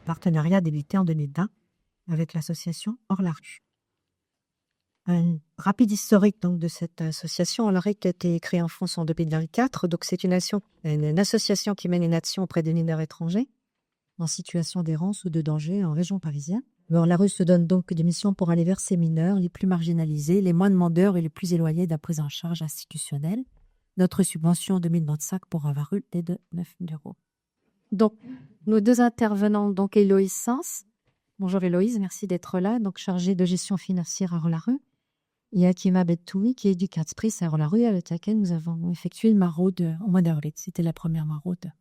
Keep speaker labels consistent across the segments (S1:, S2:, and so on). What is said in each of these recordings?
S1: partenariat débuté en 2020 avec l'association Hors la rue. Un rapide historique donc, de cette association Hors la rue qui a été créée en France en 2024. Donc, c'est une association qui mène une action auprès des mineurs étrangers en situation d'errance ou de danger en région parisienne. Hors la rue se donne donc des missions pour aller vers ces mineurs les plus marginalisés, les moins demandeurs et les plus éloignés de la prise en charge institutionnelle. Notre subvention en 2025 pour Hors la rue est de 9 000 €. Donc, nos deux intervenants, donc Héloïse Sens. Bonjour Héloïse, merci d'être là, donc chargée de gestion financière à Hors la rue. Et Hakima Bettoui, qui est éducatrice à Hors la rue, avec laquelle nous avons effectué une maraude au mois d'avril. C'était la première maraude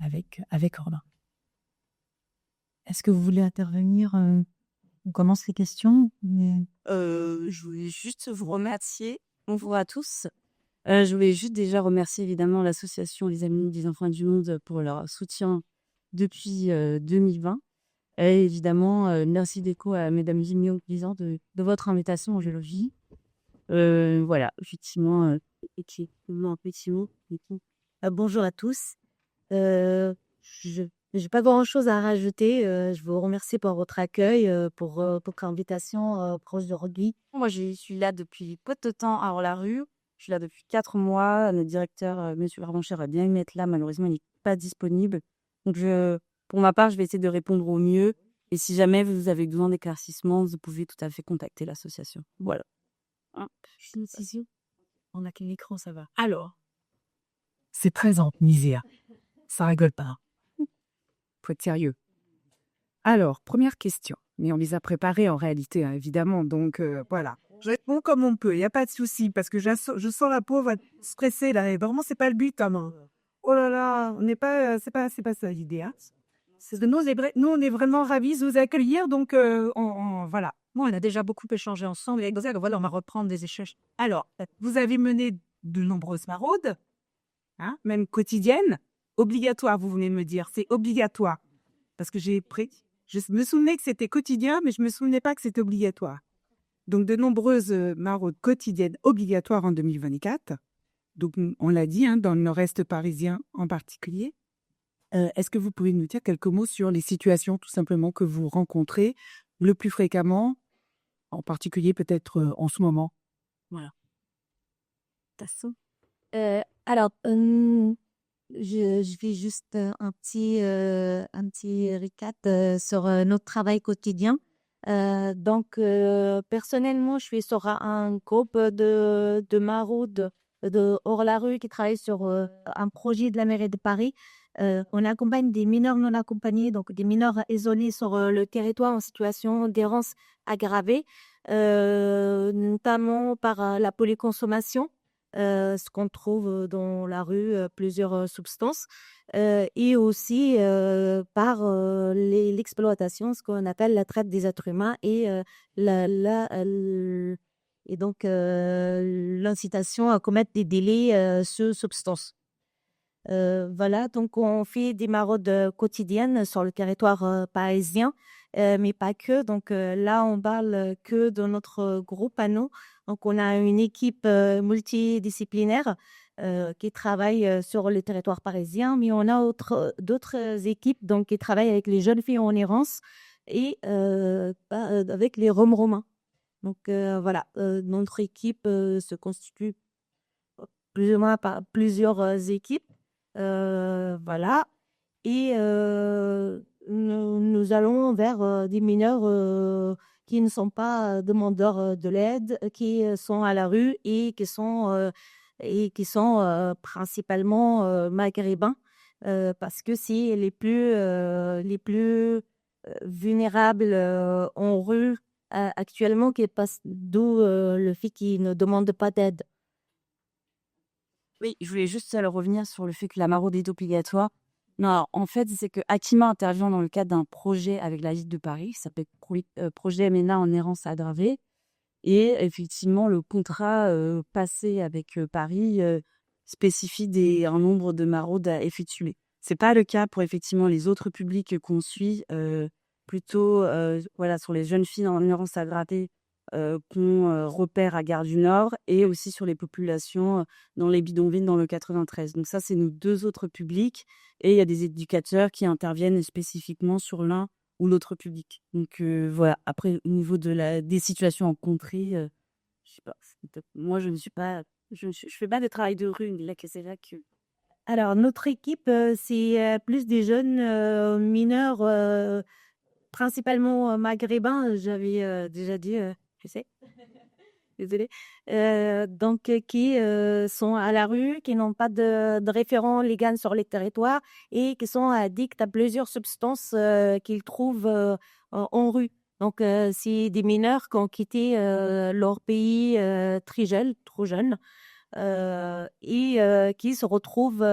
S1: avec Romain. Est-ce que vous voulez intervenir On commence les questions.
S2: Je voulais juste vous remercier. Bonjour à tous. Je voulais juste déjà remercier évidemment l'association Les Amis des Enfants du Monde pour leur soutien depuis 2020. Et évidemment, merci d'écho à Mesdames Gimio disant de votre invitation en géologie. Voilà, effectivement, un petit mot.
S3: Bonjour à tous. Je n'ai pas grand-chose à rajouter. Je vous remercie pour votre accueil, pour votre invitation pour aujourd'hui.
S2: Moi, je suis là depuis peu de temps à Hors la rue. Je suis là depuis 4 mois. Le directeur, M. Larmancher, a bien aimé être là. Malheureusement, il n'est pas disponible. Donc, pour ma part, je vais essayer de répondre au mieux. Et si jamais vous avez besoin d'éclaircissements, vous pouvez tout à fait contacter l'association. Voilà.
S3: Une décision. On a quel micro, ça va.
S4: Alors, c'est présente, misère. Ça rigole pas. Faut être sérieux. Alors, première question. Mais on les a préparées en réalité, hein, évidemment. Donc, voilà. Je réponds comme on peut. Il n'y a pas de souci. Parce que je sens la pauvre stressée, là. Et vraiment, c'est pas le but, hein. Oh là là, on n'est pas, c'est pas ça l'idée, hein. Nous, on est vraiment ravis de vous accueillir. Donc, voilà.
S1: Bon, on a déjà beaucoup échangé ensemble. Et voilà, on va reprendre des échanges.
S4: Alors, vous avez mené de nombreuses maraudes, hein, même quotidiennes, obligatoires, vous venez de me dire. C'est obligatoire. Parce que je me souvenais que c'était quotidien, mais je ne me souvenais pas que c'était obligatoire. Donc, de nombreuses maraudes quotidiennes obligatoires en 2024. Donc, on l'a dit, hein, dans le nord-est parisien en particulier. Est-ce que vous pouvez nous dire quelques mots sur les situations, tout simplement, que vous rencontrez le plus fréquemment, en particulier peut-être en ce moment?
S3: Voilà. Alors, je fais juste un petit recap sur notre travail quotidien. Donc, personnellement, je suis sur un groupe de maraudes de Hors la rue qui travaille sur un projet de la mairie de Paris. On accompagne des mineurs non accompagnés, donc des mineurs isolés sur le territoire en situation d'errance aggravée, notamment par la polyconsommation. Ce qu'on trouve dans la rue, plusieurs substances, et aussi par l'exploitation, ce qu'on appelle la traite des êtres humains et donc l'incitation à commettre des délits sur substances. Voilà, donc on fait des maraudes quotidiennes sur le territoire parisien, mais pas que. Donc là, on parle que de notre groupe à nous. Donc on a une équipe multidisciplinaire qui travaille sur le territoire parisien, mais on a d'autres équipes donc, qui travaillent avec les jeunes filles en errance et avec les Roms romains. Donc voilà, notre équipe se constitue plus ou moins par plusieurs équipes. Voilà. Et nous allons vers des mineurs qui ne sont pas demandeurs de l'aide, qui sont à la rue et qui sont principalement maghrébins, parce que c'est les plus vulnérables en rue actuellement, qui passent, d'où le fait qu'ils ne demandent pas d'aide.
S2: Oui, je voulais juste revenir sur le fait que la maraude est obligatoire. Non, alors, en fait, c'est que Hakima intervient dans le cadre d'un projet avec la ville de Paris, qui s'appelle Projet MNA en errance aggravée. Et effectivement, le contrat passé avec Paris spécifie un nombre de maraudes à effectuer. Ce n'est pas le cas pour effectivement les autres publics qu'on suit, plutôt voilà, sur les jeunes filles en errance aggravée. qu'on repère à Gare du Nord et aussi sur les populations dans les bidonvilles dans le 93. Donc ça, c'est nos 2 autres publics et il y a des éducateurs qui interviennent spécifiquement sur l'un ou l'autre public. Donc voilà. Après, au niveau des situations en contrée, je sais pas. Moi, je fais pas de travail de rue. Là, que c'est là que.
S3: Alors, notre équipe, c'est plus des jeunes mineurs, principalement maghrébins, j'avais déjà dit, je sais, désolée. Donc, qui sont à la rue, qui n'ont pas de référent légal sur les territoires et qui sont addicts à plusieurs substances qu'ils trouvent en rue. Donc, c'est des mineurs qui ont quitté leur pays trop jeunes et qui se retrouvent,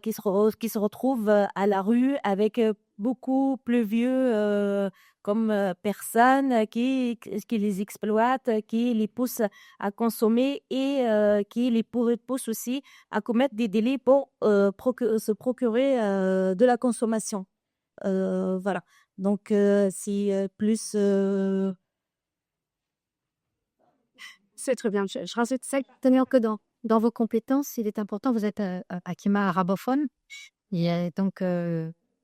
S3: qui se retrouvent à la rue avec beaucoup plus vieux comme personnes qui les exploitent, qui les poussent à consommer et qui les poussent aussi à commettre des délits pour se procurer de la consommation. Voilà. Donc, c'est plus...
S1: C'est très bien. Je rajoute ça, tenir que dans vos compétences, il est important, vous êtes Akima arabophone, et donc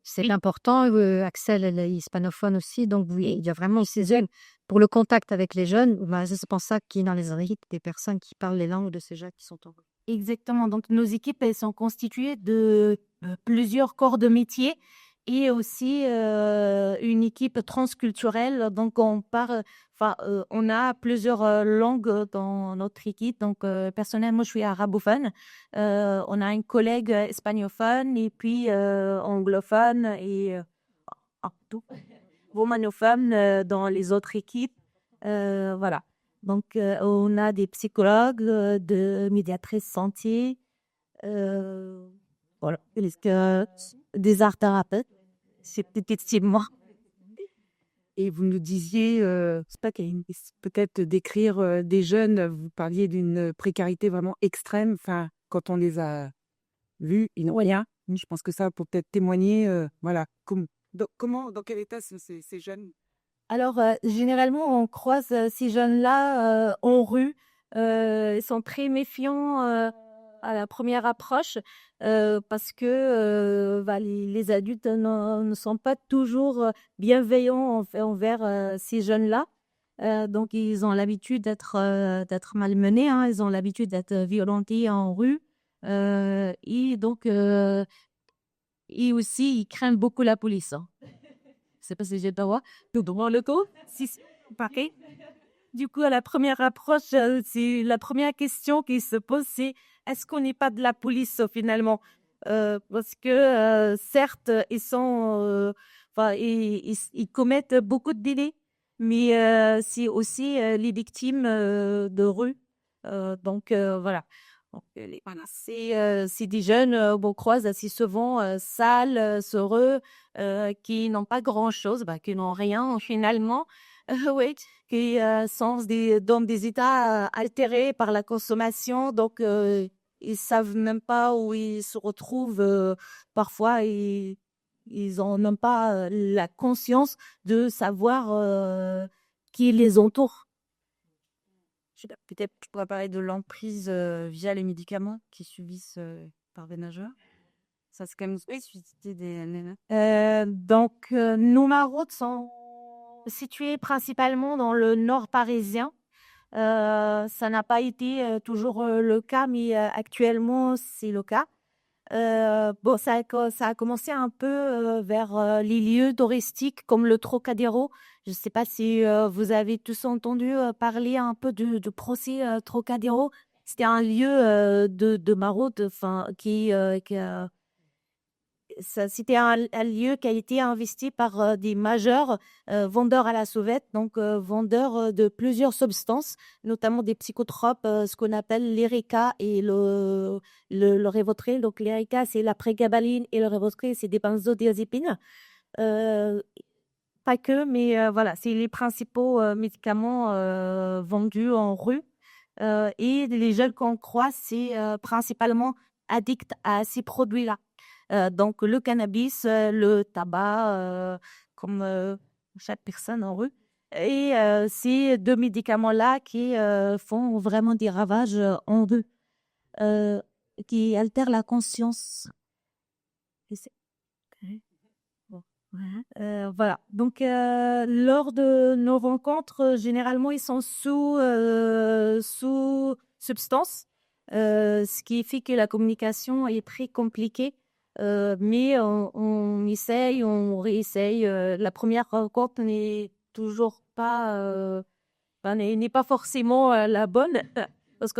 S1: c'est important. Axel, elle est hispanophone aussi, donc il y a vraiment ces jeunes. Pour le contact avec les jeunes, c'est pour ça qu'il y a dans les équipes des personnes qui parlent les langues de ces jeunes qui sont en rue.
S3: Exactement. Donc, nos équipes, elles sont constituées de plusieurs corps de métier et aussi une équipe transculturelle. Donc, on a plusieurs langues dans notre équipe. Donc, personnellement, je suis arabophone. On a un collègue hispanophone et puis anglophone et tout, romanophone dans les autres équipes. Voilà. Donc, on a des psychologues, de médiatrices santé, voilà, des art thérapeutes, c'est peut-être moi.
S4: Et vous nous disiez, c'est pas qu'il y a peut-être décrire des jeunes, vous parliez d'une précarité vraiment extrême. Enfin, quand on les a vus, ils n'ont rien. Je pense que ça, pour peut-être témoigner, voilà. Dans quel état sont ces jeunes?
S3: Alors, généralement, on croise ces jeunes-là en rue. Ils sont très méfiants à la première approche parce que les adultes ne sont pas toujours bienveillants envers ces jeunes-là. Donc, ils ont l'habitude d'être malmenés, hein, ils ont l'habitude d'être violentés en rue. Et donc, et aussi, ils craignent beaucoup la police. Hein. Je sais pas si j'ai le droit. Tout devant le coup. Si, pareil. Du coup, à la première approche, c'est la première question qui se pose, c'est est-ce qu'on n'est pas de la police finalement? Parce que certes, ils commettent beaucoup de délits, mais c'est aussi les victimes de rue. Donc voilà. Donc, voilà, c'est des jeunes qu'on croise assez souvent sales, seureux, qui n'ont pas grand-chose, qui n'ont rien finalement, oui, qui sont dans des états altérés par la consommation. Donc, ils savent même pas où ils se retrouvent. Parfois, ils n'ont même pas la conscience de savoir qui les entoure.
S2: Peut-être je pourrais parler de l'emprise via les médicaments qui subissent par des nageurs. Ça, c'est quand même suscité des...
S3: Donc, nos maraudes sont situées principalement dans le nord parisien. Ça n'a pas été toujours le cas, mais actuellement, c'est le cas. Bon, ça a commencé un peu vers les lieux touristiques comme le Trocadéro. Je ne sais pas si vous avez tous entendu parler un peu du procès Trocadéro. C'était un lieu de maraude, c'était un lieu qui a été investi par des majeurs vendeurs à la sauvette, donc vendeurs de plusieurs substances, notamment des psychotropes, ce qu'on appelle l'Erika et le Rivotril. Donc l'Erika, c'est la prégabaline et le Rivotril, c'est des benzodiazépines. Pas que, mais voilà, c'est les principaux médicaments vendus en rue. Et les jeunes qu'on croise, c'est principalement addicts à ces produits-là. Donc, le cannabis, le tabac, comme chaque personne en rue. Et ces 2 médicaments-là qui font vraiment des ravages en eux, qui altèrent la conscience. Et c'est- Bon. Voilà. Donc, lors de nos rencontres, généralement, ils sont sous substance, ce qui fait que la communication est très compliquée. Mais on essaye, on réessaye. La première rencontre n'est toujours pas, n'est pas forcément la bonne parce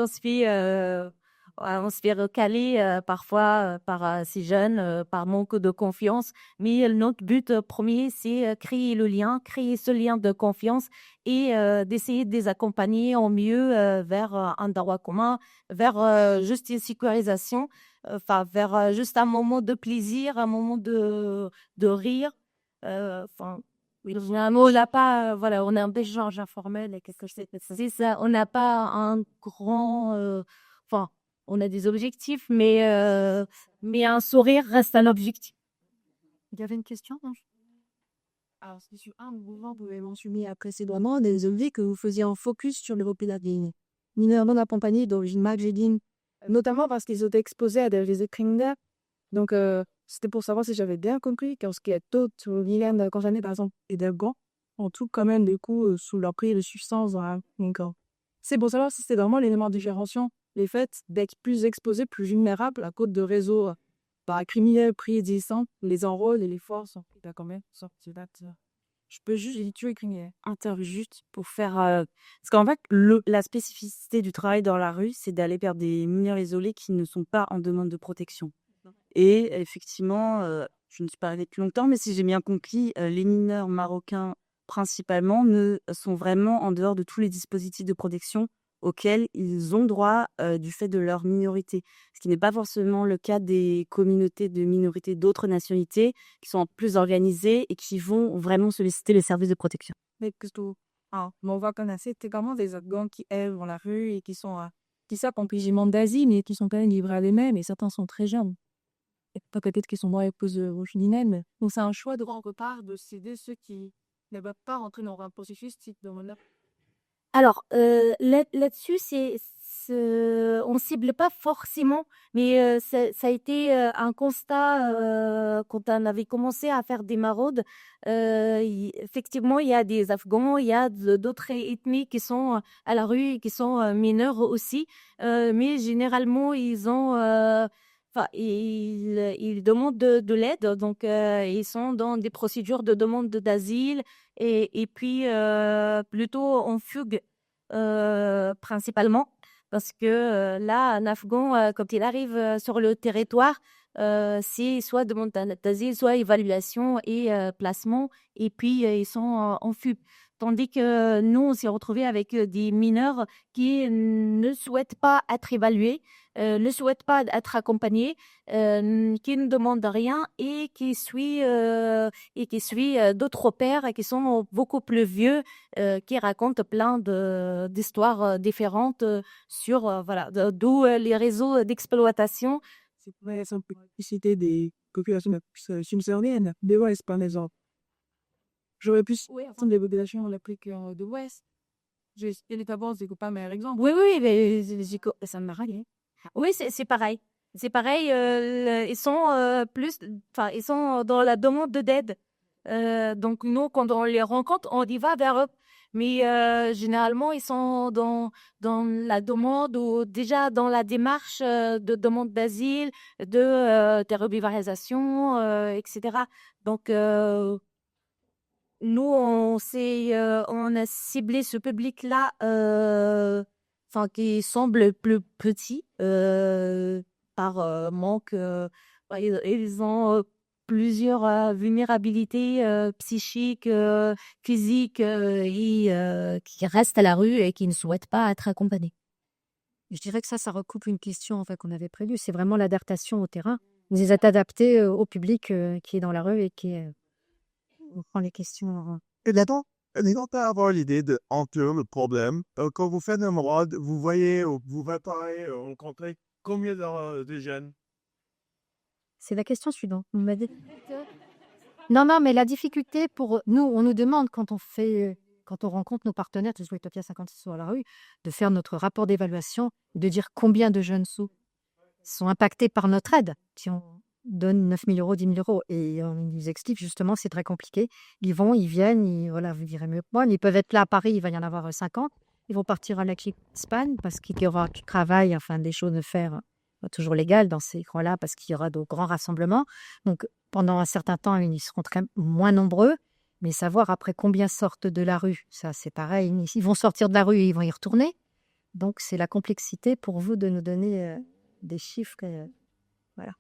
S3: on se fait recaler parfois par ces jeunes par manque de confiance. Mais notre but premier, c'est créer le lien, créer ce lien de confiance et d'essayer de les accompagner au mieux vers un droit commun, vers juste une sécurisation, vers juste un moment de plaisir, un moment de rire. Enfin, oui, généralement, on n'a pas, voilà, on a un échange informel et quelque chose. C'est ça, on n'a pas un grand, enfin, on a des objectifs, mais un sourire reste un objectif.
S1: Il y avait une question, non?
S5: Alors, c'est sur un mouvement, vous avez mentionné précédemment des objets que vous faisiez en focus sur les des mineurs non accompagnés d'origine maghrébine, notamment parce qu'ils étaient exposés à des risques criminels. Donc, c'était pour savoir si j'avais bien compris qu'en ce qui est d'autres mineurs concernés, par exemple, et des gants, en tout quand même des coups sous leur prix de substance dans un corps. C'est pour savoir si c'était vraiment l'élément différenciant, les faits d'être plus exposés, plus vulnérables à cause de réseaux criminels préexistants, les enrôles et les forces. T'as combien sorti là? Je peux juste les tuer criminels.
S2: Juste pour faire... Parce qu'en fait, la spécificité du travail dans la rue, c'est d'aller vers des mineurs isolés qui ne sont pas en demande de protection. Et effectivement, je ne suis pas allée depuis longtemps, mais si j'ai bien compris, les mineurs marocains principalement sont vraiment en dehors de tous les dispositifs de protection auxquels ils ont droit du fait de leur minorité. Ce qui n'est pas forcément le cas des communautés de minorités d'autres nationalités qui sont plus organisées et qui vont vraiment solliciter les services de protection.
S5: Mais que mais on va connaître également des Afghans qui errent dans la rue et qui sont qui savent en pigement d'Asie, mais qui sont quand même livrés à eux-mêmes et certains sont très jeunes. Et pas peut-être qu'ils sont moins épouses originelles, mais donc c'est un choix de rendre part de céder ceux qui ne veulent pas rentrer dans un processus type de là.
S3: Alors, là-dessus, on cible pas forcément, mais ça a été un constat quand on avait commencé à faire des maraudes. Effectivement, il y a des Afghans, il y a d'autres ethnies qui sont à la rue et qui sont mineurs aussi, mais généralement, ils demandent de l'aide, donc ils sont dans des procédures de demande d'asile et puis plutôt en fugue principalement parce que là, un Afghan, quand il arrive sur le territoire, c'est soit demande d'asile, soit évaluation et placement, et puis ils sont en fugue. Tandis que nous, on s'est retrouvés avec des mineurs qui ne souhaitent pas être évalués, ne souhaitent pas être accompagnés, qui ne demandent rien et qui suit d'autres pères qui sont beaucoup plus vieux, qui racontent plein d'histoires différentes sur voilà, d'où les réseaux d'exploitation.
S5: C'est pour la simplicité des populations subsahariennes, de l'Ouest par exemple. J'aurais pu entendre les populations l'Afrique de l'Ouest. J'ai essayé d'abord des copains, meilleur exemple.
S3: Oui, oui, mais ça me rappelle. Oui, c'est pareil. C'est pareil, ils sont ils sont dans la demande d'aide. Donc nous, quand on les rencontre, on y va vers eux. Mais généralement, ils sont dans la demande ou déjà dans la démarche de demande d'asile, de régularisation, etc. Donc nous, on a ciblé ce public-là, qui semble plus petit par manque. Ils ont plusieurs vulnérabilités psychiques, physiques et qui restent à la rue et qui ne souhaitent pas être accompagnés.
S1: Je dirais que ça recoupe une question qu'on avait prévue. C'est vraiment l'adaptation au terrain. Vous êtes adapté au public qui est dans la rue et qui on prend les questions.
S6: Et là-dedans, pas avoir l'idée de ampleur le problème. Quand vous faites un maraude, vous voyez, vous préparez, rencontrez combien de jeunes?
S1: C'est la question suivante. Vous m'avez dit. Non, mais la difficulté pour nous, on nous demande quand on fait quand on rencontre nos partenaires de Utopia 56 sur la rue, de faire notre rapport d'évaluation, de dire combien de jeunes sous sont impactés par notre aide. Si on donne 9 000 euros, 10 000 euros, et on nous explique justement c'est très compliqué. Ils vont, ils viennent, voilà, vous direz mieux que moi, mais ils peuvent être là à Paris, il va y en avoir 50. Ils vont partir en Espagne parce qu'il y aura du travail, enfin des choses à faire toujours légales dans ces coins-là parce qu'il y aura de grands rassemblements. Donc pendant un certain temps, ils seront très moins nombreux. Mais savoir après combien sortent de la rue, ça c'est pareil. Ils vont sortir de la rue et ils vont y retourner. Donc c'est la complexité pour vous de nous donner des chiffres. Voilà.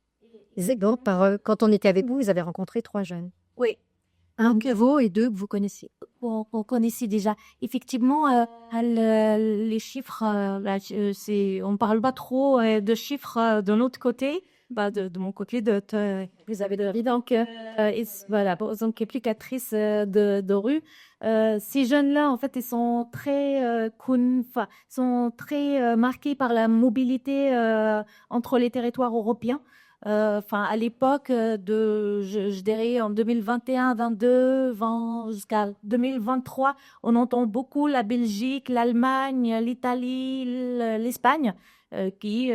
S1: Les exemples, quand on était avec vous, vous avez rencontré 3 jeunes.
S3: Oui.
S1: Un que vous et 2 que vous connaissiez.
S3: On connaissait déjà. Effectivement, les chiffres, on parle pas trop de chiffres de l'autre côté, de mon côté, vous avez de la vie. Donc, voilà, par exemple, applicatrice de rue. Ces jeunes-là, en fait, ils sont très sont très marqués par la mobilité entre les territoires européens. À l'époque je dirais en 2021, 22, 20, jusqu'à 2023, on entend beaucoup la Belgique, l'Allemagne, l'Italie, l'Espagne, qui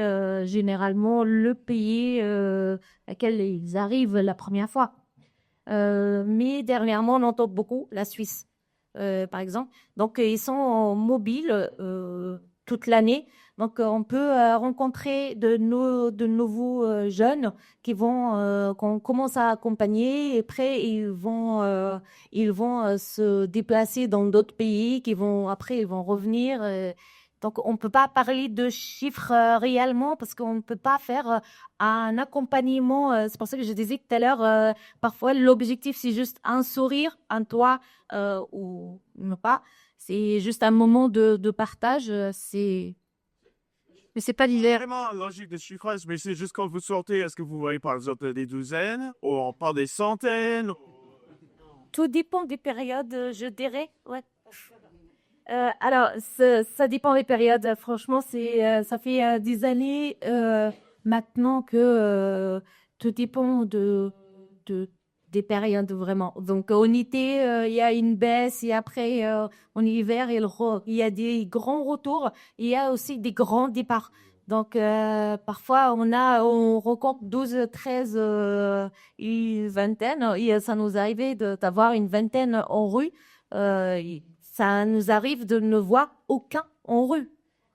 S3: généralement le pays à laquelle ils arrivent la première fois. Mais dernièrement, on entend beaucoup la Suisse, par exemple. Donc, ils sont mobiles toute l'année. Donc, on peut rencontrer de nouveaux jeunes qu'on commence à accompagner. Et après, ils vont se déplacer dans d'autres pays. Après, ils vont revenir. Donc, on ne peut pas parler de chiffres réellement parce qu'on ne peut pas faire un accompagnement. C'est pour ça que je disais tout à l'heure, parfois, l'objectif, c'est juste un sourire, un toit ou pas. C'est juste un moment de partage. Mais c'est pas l'hiver.
S6: Vraiment logique de chiffrage, mais c'est juste quand vous sortez, est-ce que vous voyez par exemple des douzaines ou on parle des centaines?
S3: Tout dépend des périodes, je dirais. Ouais. Alors, ça dépend des périodes. Franchement, ça fait des années maintenant que tout dépend des périodes vraiment. Donc, en été, il y a une baisse et après, en hiver, il y a des grands retours. Il y a aussi des grands départs. Donc, parfois, on rencontre 12, 13, une vingtaine. Et ça nous arrivait d'avoir une vingtaine en rue. Ça nous arrive de ne voir aucun en rue.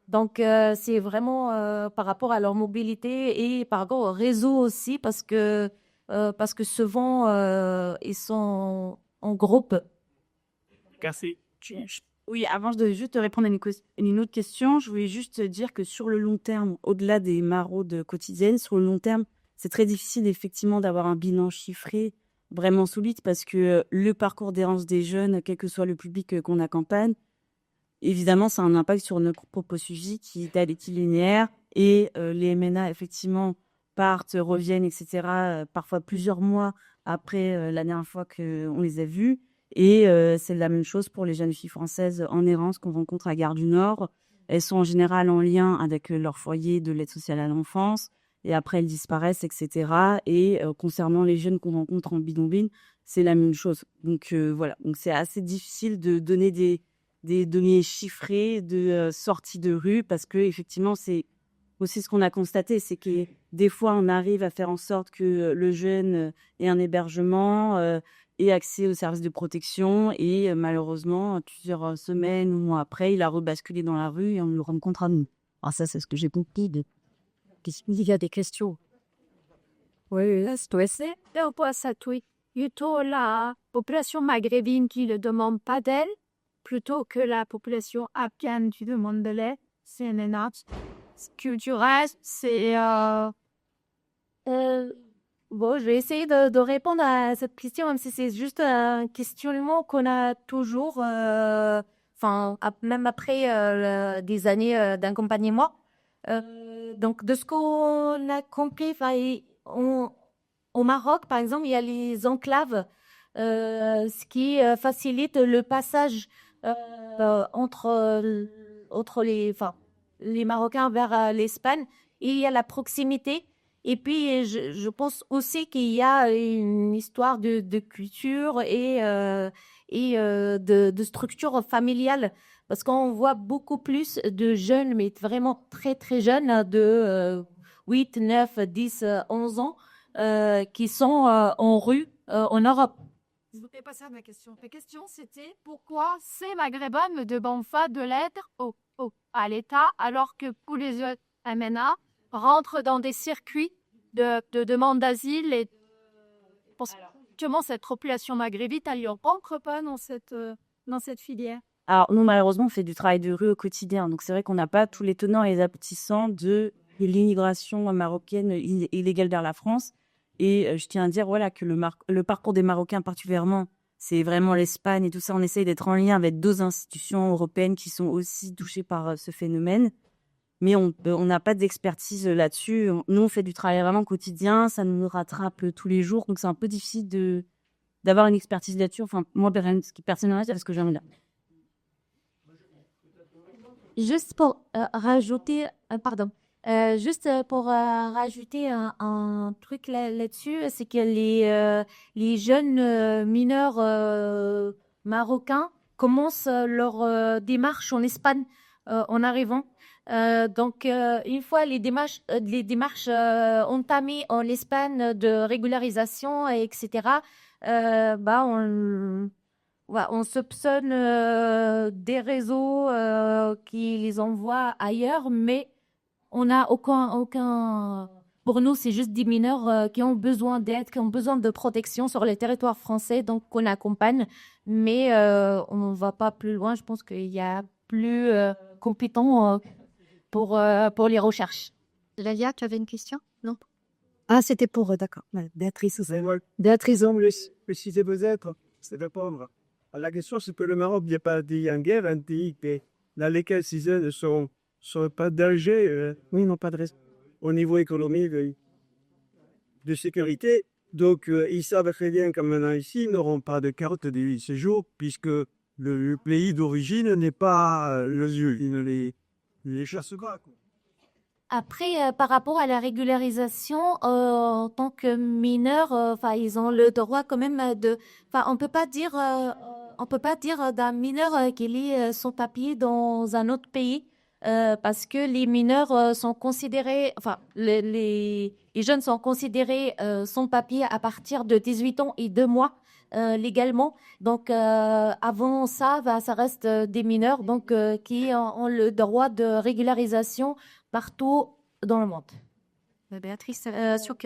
S3: Donc, c'est vraiment par rapport à leur mobilité et par rapport au réseau aussi, parce que souvent, ils sont en groupe.
S6: Merci.
S2: Oui, avant de juste te répondre à une autre question, je voulais juste te dire que sur le long terme, au-delà des maraudes quotidiennes, sur le long terme, c'est très difficile effectivement d'avoir un bilan chiffré vraiment solide parce que le parcours d'errance des jeunes, quel que soit le public qu'on accompagne, évidemment, ça a un impact sur notre propre suivi qui est linéaire et les MNA, effectivement, partent, reviennent, etc., parfois plusieurs mois après la dernière fois qu'on les a vus. Et c'est la même chose pour les jeunes filles françaises en errance qu'on rencontre à Gare du Nord. Elles sont en général en lien avec leur foyer de l'aide sociale à l'enfance et après elles disparaissent, etc. Et concernant les jeunes qu'on rencontre en bidonville, c'est la même chose. Donc voilà, donc c'est assez difficile de donner des données chiffrées de sortie de rue parce que effectivement c'est aussi ce qu'on a constaté, c'est que des fois on arrive à faire en sorte que le jeune ait un hébergement, ait accès aux services de protection et malheureusement plusieurs semaines ou mois après il a rebasculé dans la rue et on le rencontre à nous.
S1: Alors ça c'est ce que j'ai compris. Il y a des questions. Oui, là c'est
S5: Dopo a satui, plutôt la population maghrébine qui ne demande pas d'aide, plutôt que la population afghane qui demande de l'aide. C'est une énorme culturelle. C'est
S3: Bon, je vais essayer de répondre à cette question, même si c'est juste un questionnement qu'on a toujours, même après des années d'accompagnement. Donc, de ce qu'on a compris, au Maroc, par exemple, il y a les enclaves, ce qui facilite le passage entre les Marocains vers l'Espagne. Et il y a la proximité. Et puis, je pense aussi qu'il y a une histoire de culture et de structure familiale. Parce qu'on voit beaucoup plus de jeunes, mais vraiment très, très jeunes, de 8, 9, 10, 11 ans, qui sont en rue en Europe.
S7: C'était pas ça ma question. Ma question, c'était pourquoi ces Maghrébins de Banfa de l'aide à l'État alors que tous les autres MNA rentrent dans des circuits de demande d'asile et comment cette population maghrébine, elle y rentre pas dans cette filière?
S2: Alors, nous, malheureusement, on fait du travail de rue au quotidien. Donc, c'est vrai qu'on n'a pas tous les tenants et les aboutissants de l'immigration marocaine illégale vers la France. Et je tiens à dire voilà, que le parcours des Marocains particulièrement, c'est vraiment l'Espagne et tout ça. On essaye d'être en lien avec d'autres institutions européennes qui sont aussi touchées par ce phénomène. Mais on n'a pas d'expertise là-dessus. Nous, on fait du travail vraiment quotidien. Ça nous rattrape tous les jours. Donc, c'est un peu difficile d'avoir une expertise là-dessus. Enfin, moi, personnellement, c'est ce que j'aime là.
S3: Juste pour rajouter, rajouter un truc là-dessus, c'est que les jeunes mineurs marocains commencent leur démarche en Espagne en arrivant. Donc, une fois les démarches entamées en Espagne de régularisation, etc., on soupçonne des réseaux qui les envoient ailleurs, mais on n'a aucun. Pour nous, c'est juste des mineurs qui ont besoin d'aide, qui ont besoin de protection sur le territoire français, donc on accompagne, mais on ne va pas plus loin. Je pense qu'il y a plus compétent pour les recherches.
S7: Lalia, tu avais une question? Non?
S1: Ah, c'était pour eux, d'accord. Béatrice,
S6: Béatrice, on me précisait peut-être, c'est répondre à la question, c'est que le Maroc n'est pas un pays en guerre, un pays dans lequel ces jeunes ne sont pas de danger, oui, non, pas de raison, au niveau économique, de sécurité. Donc, ils savent très bien qu'en venant ici, ils n'auront pas de carte de séjour, puisque le pays d'origine n'est pas le lieu. Ils ne les chassent pas, quoi.
S3: Après, par rapport à la régularisation, en tant que mineur, ils ont le droit quand même on peut pas dire d'un mineur qu'il ait son papier dans un autre pays, parce que les mineurs sont considérés, les jeunes sont considérés sans papier à partir de 18 ans et 2 mois. Légalement. Donc, avant ça, ça reste des mineurs donc, qui ont le droit de régularisation partout dans le monde.
S7: Béatrice,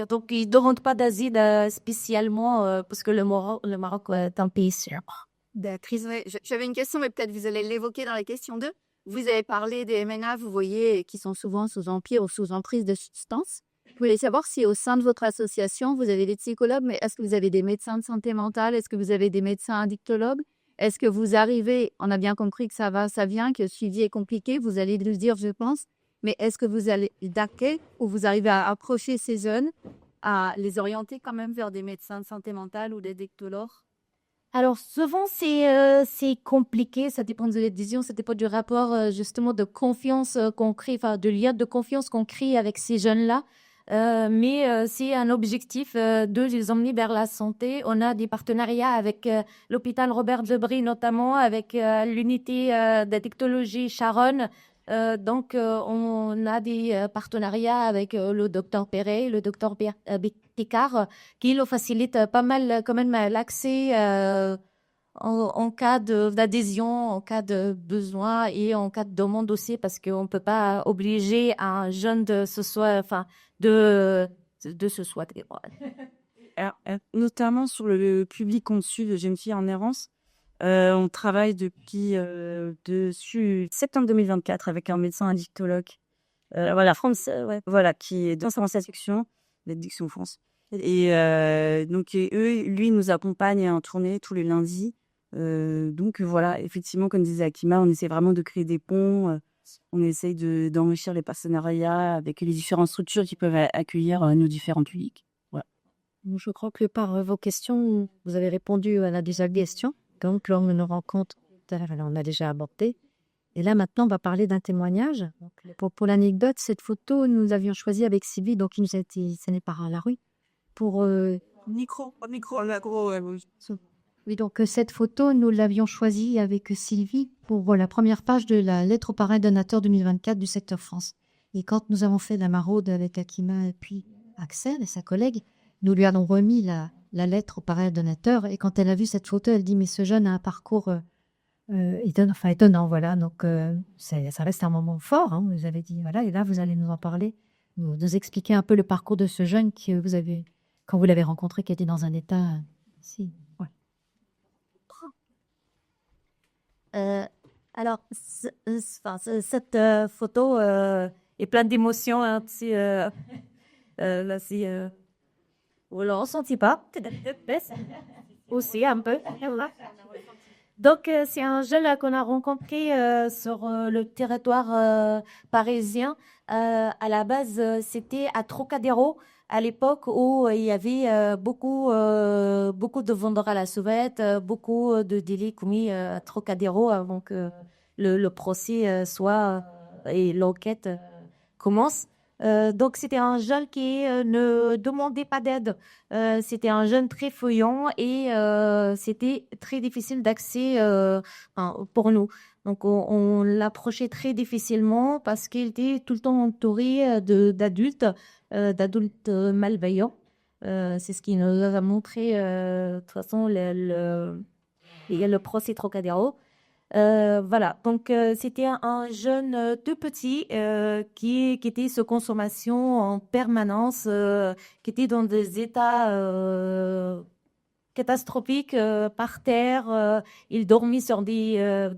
S3: Donc, ils ne demandent pas d'asile spécialement parce que le Maroc est un pays sûr.
S7: Béatrice, j'avais une question, mais peut-être vous allez l'évoquer dans la question 2. Vous avez parlé des MNA, vous voyez, qui sont souvent sous empire ou sous emprise de substances. Je voulais savoir si au sein de votre association, vous avez des psychologues, mais est-ce que vous avez des médecins de santé mentale? Est-ce que vous avez des médecins addictologues? Est-ce que vous arrivez, on a bien compris que ça va, ça vient, que le suivi est compliqué, vous allez le dire, je pense, mais est-ce que vous allez DACer ou vous arrivez à approcher ces jeunes, à les orienter quand même vers des médecins de santé mentale ou des addictologues?
S3: Alors, souvent, c'est compliqué. Ça dépend de la décision, ça dépend du rapport, justement, de confiance qu'on crée, de lien de confiance qu'on crée avec ces jeunes-là. Mais c'est un objectif de les emmener vers la santé. On a des partenariats avec l'hôpital Robert Debré, notamment avec l'unité d'addictologie Charonne. Donc, on a des partenariats avec le docteur Perret, le docteur Picard, qui nous facilitent pas mal quand même l'accès en cas d'adhésion, en cas de besoin et en cas de demande aussi, parce qu'on ne peut pas obliger un jeune de se soigner.
S2: Notamment sur le public conçu de jeunes filles en errance. On travaille depuis septembre 2024 avec un médecin addictologue, qui est dans sa section d'addiction France. Et lui nous accompagne en tournée tous les lundis. Donc voilà, effectivement, comme disait Akima, on essaie vraiment de créer des ponts. On essaye d'enrichir les partenariats avec les différentes structures qui peuvent accueillir nos différents publics. Voilà.
S1: Je crois que par vos questions, vous avez répondu à la deuxième question. Donc, lors de nos rencontres, on a déjà abordé. Et là, maintenant, on va parler d'un témoignage. Donc, pour l'anecdote, cette photo, nous avions choisi avec Sylvie, donc il nous a été scénée par la rue, pour...
S4: Micro, gros.
S1: Oui, donc cette photo, nous l'avions choisie avec Sylvie pour la première page de la lettre au parrain donateur 2024 du secteur France. Et quand nous avons fait la maraude avec Akima et puis Axel et sa collègue, nous lui avons remis la lettre au parrain donateur. Et quand elle a vu cette photo, elle dit « Mais ce jeune a un parcours étonnant, voilà. » Donc, ça reste un moment fort, hein, vous avez dit, voilà. Et là, vous allez nous en parler, nous expliquer un peu le parcours de ce jeune que vous avez, quand vous l'avez rencontré, qui était dans un état... ouais.
S3: Alors, cette photo est pleine d'émotions. Hein, là, vous ne le ressentez pas. Aussi, un peu. Donc, c'est un jeune qu'on a rencontré sur le territoire parisien. À la base, c'était à Trocadéro, à l'époque où il y avait beaucoup de vendeurs à la sauvette, beaucoup de délits commis à Trocadéro avant que le procès soit et l'enquête commence. Donc, c'était un jeune qui ne demandait pas d'aide. C'était un jeune très fouillant et c'était très difficile d'accès pour nous. Donc, on l'approchait très difficilement parce qu'il était tout le temps entouré d'adultes malveillants. C'est ce qui nous a montré, de toute façon, le procès Trocadéro. Voilà, donc c'était un jeune tout petit qui était sous consommation en permanence, qui était dans des états catastrophiques par terre. Il dormait sur des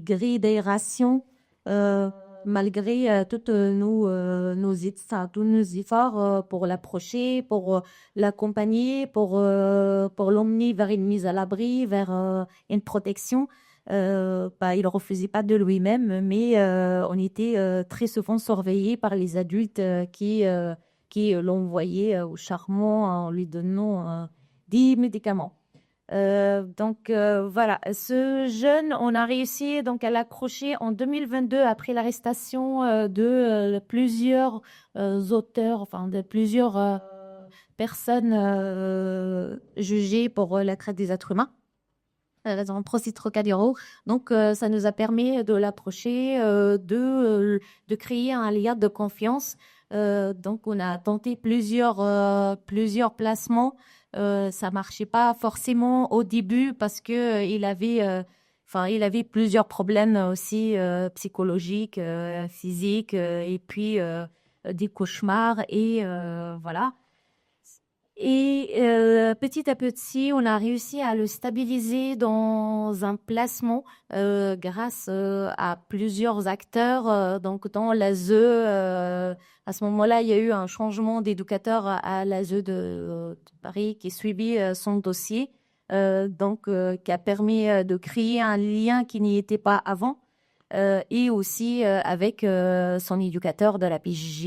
S3: grilles d'aération malgré tous nos efforts pour l'approcher, pour l'accompagner, pour l'emmener vers une mise à l'abri, vers une protection. Il refusait pas de lui-même, mais on était très souvent surveillés par les adultes qui l'envoyaient au charbon en lui donnant des médicaments. Donc voilà, ce jeune, on a réussi donc à l'accrocher en 2022 après l'arrestation de plusieurs auteurs, enfin de plusieurs personnes jugées pour la traite des êtres humains. Dans le procès Trocadéro. Donc, ça nous a permis de l'approcher, de créer un lien de confiance. Donc, on a tenté plusieurs placements. Ça marchait pas forcément au début parce que il avait plusieurs problèmes aussi psychologiques, physiques, et puis des cauchemars et voilà. Et petit à petit, on a réussi à le stabiliser dans un placement grâce à plusieurs acteurs. Donc, dans l'ASE, à ce moment-là, il y a eu un changement d'éducateur à l'ASE de Paris qui suivit son dossier, qui a permis de créer un lien qui n'y était pas avant. Et aussi avec son éducateur de la PJJ,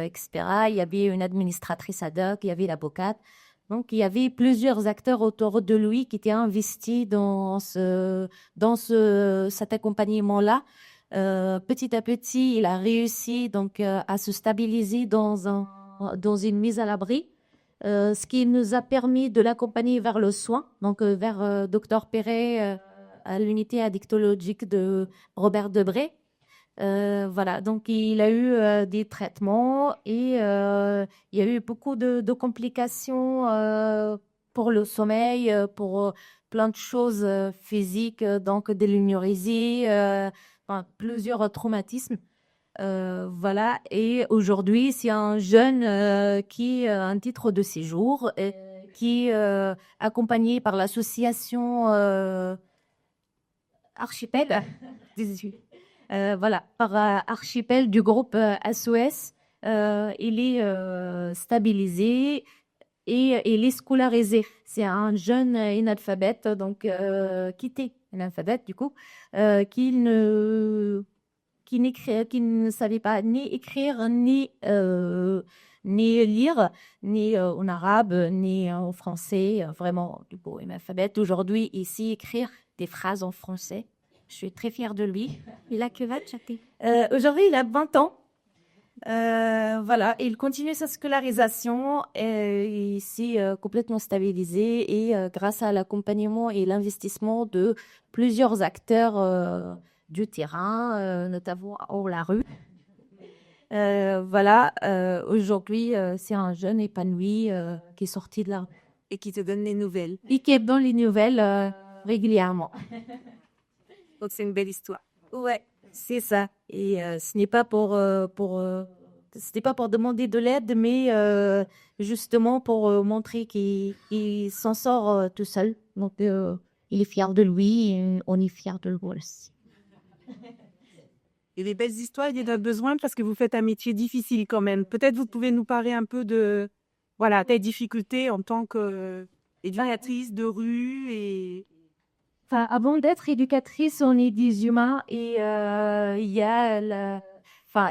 S3: etc. Il y avait une administratrice ad hoc, il y avait l'avocate. Donc, il y avait plusieurs acteurs autour de lui qui étaient investis dans cet accompagnement-là. Petit à petit, il a réussi donc à se stabiliser dans une mise à l'abri, ce qui nous a permis de l'accompagner vers le soin, donc vers Dr Perret, à l'unité addictologique de Robert Debré. Voilà, donc il a eu des traitements et il y a eu beaucoup de complications pour le sommeil, pour plein de choses physiques, donc de l'énurésie, plusieurs traumatismes. Voilà, et aujourd'hui, c'est un jeune qui a un titre de séjour, qui est accompagné par l'association Archipel, voilà, par Archipel du groupe SOS. Il est stabilisé et il est scolarisé. C'est un jeune analphabète, donc qui était analphabète du coup, qui ne savait pas ni écrire ni lire, ni en arabe, ni en français, vraiment du coup analphabète. Aujourd'hui, ici, écrire des phrases en français, Je suis très fière de lui.
S7: Il a quel âge, Jackie?
S3: Aujourd'hui, il a 20 ans. Voilà, il continue sa scolarisation et il s'est complètement stabilisé et grâce à l'accompagnement et l'investissement de plusieurs acteurs du terrain, notamment hors la rue. Voilà, aujourd'hui, c'est un jeune épanoui qui est sorti de la
S4: Et qui te donne les nouvelles.
S3: et qui est dans les nouvelles régulièrement.
S4: Donc, c'est une belle histoire.
S3: Ouais, c'est ça. Et ce n'est pas ce n'est pas pour demander de l'aide, mais justement pour montrer qu'il s'en sort tout seul. Donc, il est fier de lui et on est fier de lui aussi.
S4: Et les belles histoires, il y en a besoin parce que vous faites un métier difficile quand même. Peut-être vous pouvez nous parler un peu de tes difficultés en tant qu'éducatrice de rue et
S3: Enfin, avant d'être éducatrice, on est des humains et il y a enfin,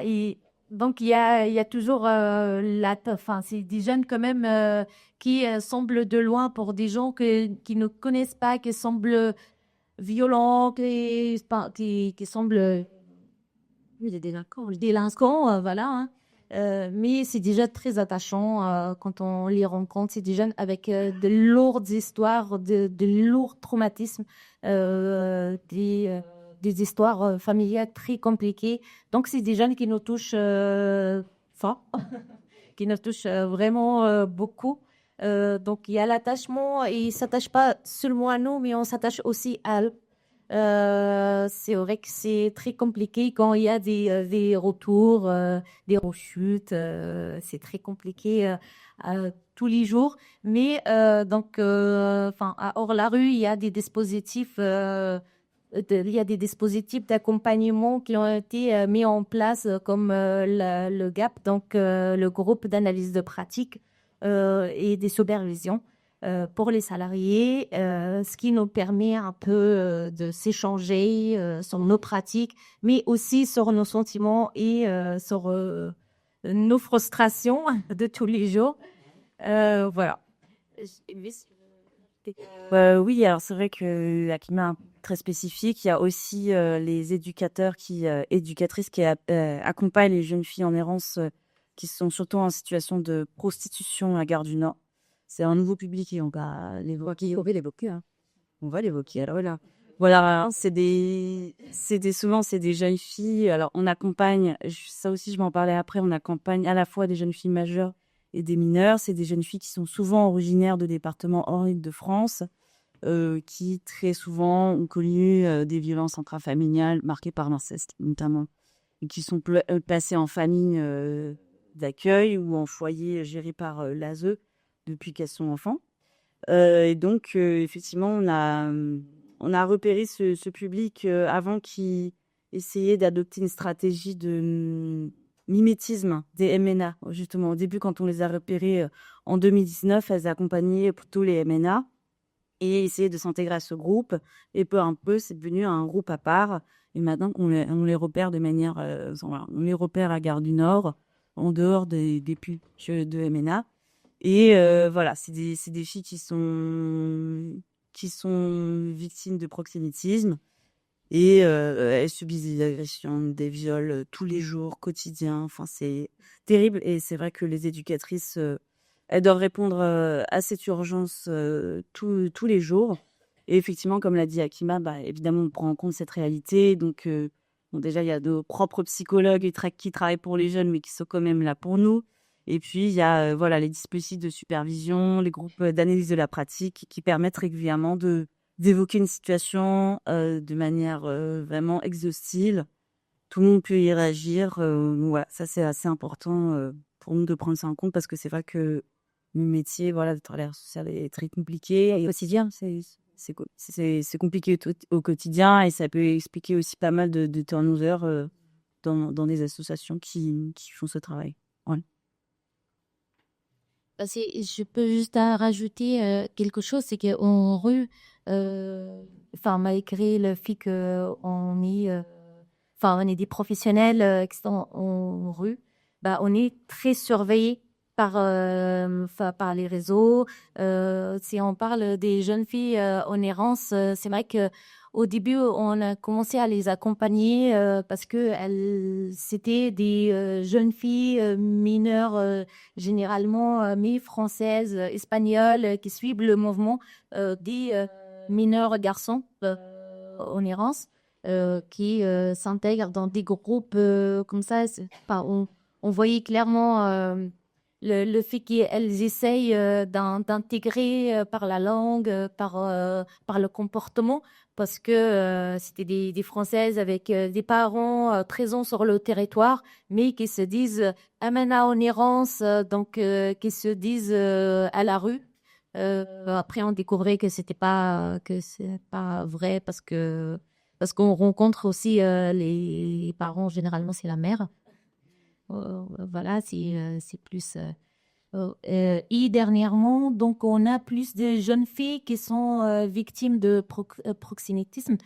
S3: donc il y a toujours enfin, c'est des jeunes quand même qui semblent de loin pour des gens qui ne connaissent pas, qui semblent violents, qui semblent
S7: Il est délinquant.
S3: délinquants, voilà. Hein. Mais c'est déjà très attachant quand on les rencontre. C'est des jeunes avec de lourdes histoires, de lourds traumatismes, des histoires familiales très compliquées. Donc, c'est des jeunes qui nous touchent fort, qui nous touchent vraiment beaucoup. Donc, il y a l'attachement et ils ne s'attachent pas seulement à nous, mais on s'attache aussi à eux. C'est vrai que c'est très compliqué quand il y a des retours, des rechutes. C'est très compliqué tous les jours. Mais donc, enfin, hors la rue, il y a des dispositifs. Il y a des dispositifs d'accompagnement qui ont été mis en place comme le GAP, donc le groupe d'analyse de pratique et des supervisions pour les salariés, ce qui nous permet un peu de s'échanger sur nos pratiques, mais aussi sur nos sentiments et sur nos frustrations de tous les jours. Voilà.
S2: Oui, alors c'est vrai que la climat est très spécifique. Il y a aussi les éducateurs éducatrices qui accompagnent les jeunes filles en errance qui sont surtout en situation de prostitution à Gare du Nord. C'est un nouveau public et on va l'évoquer.
S7: On va l'évoquer. Hein.
S2: On va l'évoquer. Alors voilà, souvent c'est des jeunes filles. Alors on accompagne, ça aussi je m'en parlais après, on accompagne à la fois des jeunes filles majeures et des mineurs. C'est des jeunes filles qui sont souvent originaires de départements hors Île-de-France, qui très souvent ont connu des violences intrafamiliales marquées par l'inceste notamment, et qui sont placées en famille d'accueil ou en foyer géré par l'ASE depuis qu'elles sont enfants. Et donc, effectivement, on a repéré ce public avant qui essayait d'adopter une stratégie de mimétisme des MNA. Justement, au début, quand on les a repérés en 2019, elles accompagnaient plutôt les MNA et essayaient de s'intégrer à ce groupe. Et peu à peu, c'est devenu un groupe à part. Et maintenant, on les repère de manière... on les repère à Gare du Nord, en dehors des pubs de MNA. Et voilà, c'est des filles qui sont victimes de proxénétisme et elles subissent des agressions, des viols tous les jours, quotidiens. Enfin, c'est terrible et c'est vrai que les éducatrices, elles doivent répondre à cette urgence tous les jours. Et effectivement, comme l'a dit Akima, évidemment, on prend en compte cette réalité. Donc, déjà, il y a nos propres psychologues qui travaillent pour les jeunes, mais qui sont quand même là pour nous. Et puis, il y a les dispositifs de supervision, les groupes d'analyse de la pratique qui permettent régulièrement d'évoquer une situation de manière vraiment exhaustive. Tout le monde peut y réagir. Voilà, ça, c'est assez important pour nous de prendre ça en compte parce que c'est vrai que le métier de travailleur social est très compliqué. Et au quotidien, c'est compliqué au quotidien et ça peut expliquer aussi pas mal de turnover dans des associations qui font ce travail. Voilà.
S3: Je peux juste rajouter quelque chose, c'est qu'en rue, malgré le fait qu'on est, on est des professionnels qui sont en rue, on est très surveillés par les réseaux. Si on parle des jeunes filles en errance, c'est vrai que Au début, on a commencé à les accompagner parce que c'était des jeunes filles mineures, généralement mais françaises, espagnoles, qui suivent le mouvement des mineurs garçons en errance, qui s'intègrent dans des groupes comme ça. On voyait clairement le fait qu'elles essayent d'intégrer par la langue, par le comportement, parce que c'était des Françaises avec des parents présents sur le territoire, mais qui se disent amena en errance, donc qui se disent à la rue. Après, on découvrait que c'est pas vrai parce qu'on rencontre aussi les parents, généralement c'est la mère. Voilà, c'est plus. Et dernièrement, donc, on a plus de jeunes filles qui sont victimes de proxénétisme,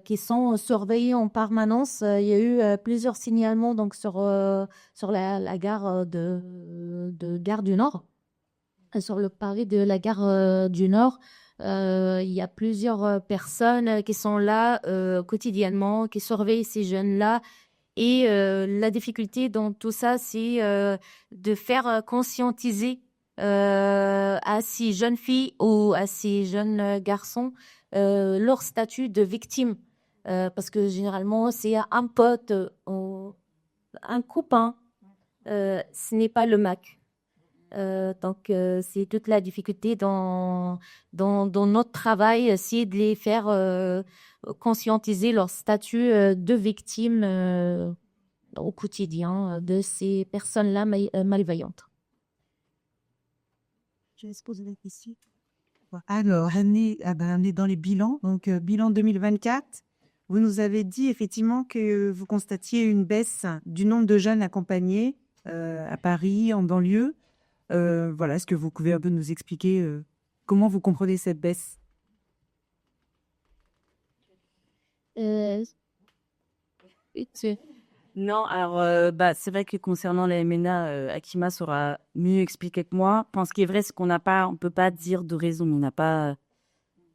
S3: qui sont surveillées en permanence. Il y a eu plusieurs signalements donc, sur la gare de Gare du Nord, sur le pari de la gare du Nord. Il y a plusieurs personnes qui sont là quotidiennement, qui surveillent ces jeunes-là. Et la difficulté dans tout ça, c'est de faire conscientiser à ces jeunes filles ou à ces jeunes garçons leur statut de victime. Parce que généralement, c'est un pote, un copain, ce n'est pas le Mac. Donc, c'est toute la difficulté dans notre travail, essayer de les faire conscientiser leur statut de victime au quotidien de ces personnes-là malveillantes.
S8: Je vais se poser la question. Alors, on est dans les bilans. Donc, bilan 2024. Vous nous avez dit effectivement que vous constatiez une baisse du nombre de jeunes accompagnés à Paris, en banlieue. Voilà, est-ce que vous pouvez un peu nous expliquer comment vous comprenez cette baisse?
S2: Non, alors c'est vrai que concernant la MNA, Akima saura mieux expliquer que moi. Enfin, ce qui est vrai, c'est on peut pas dire de raison. On n'a pas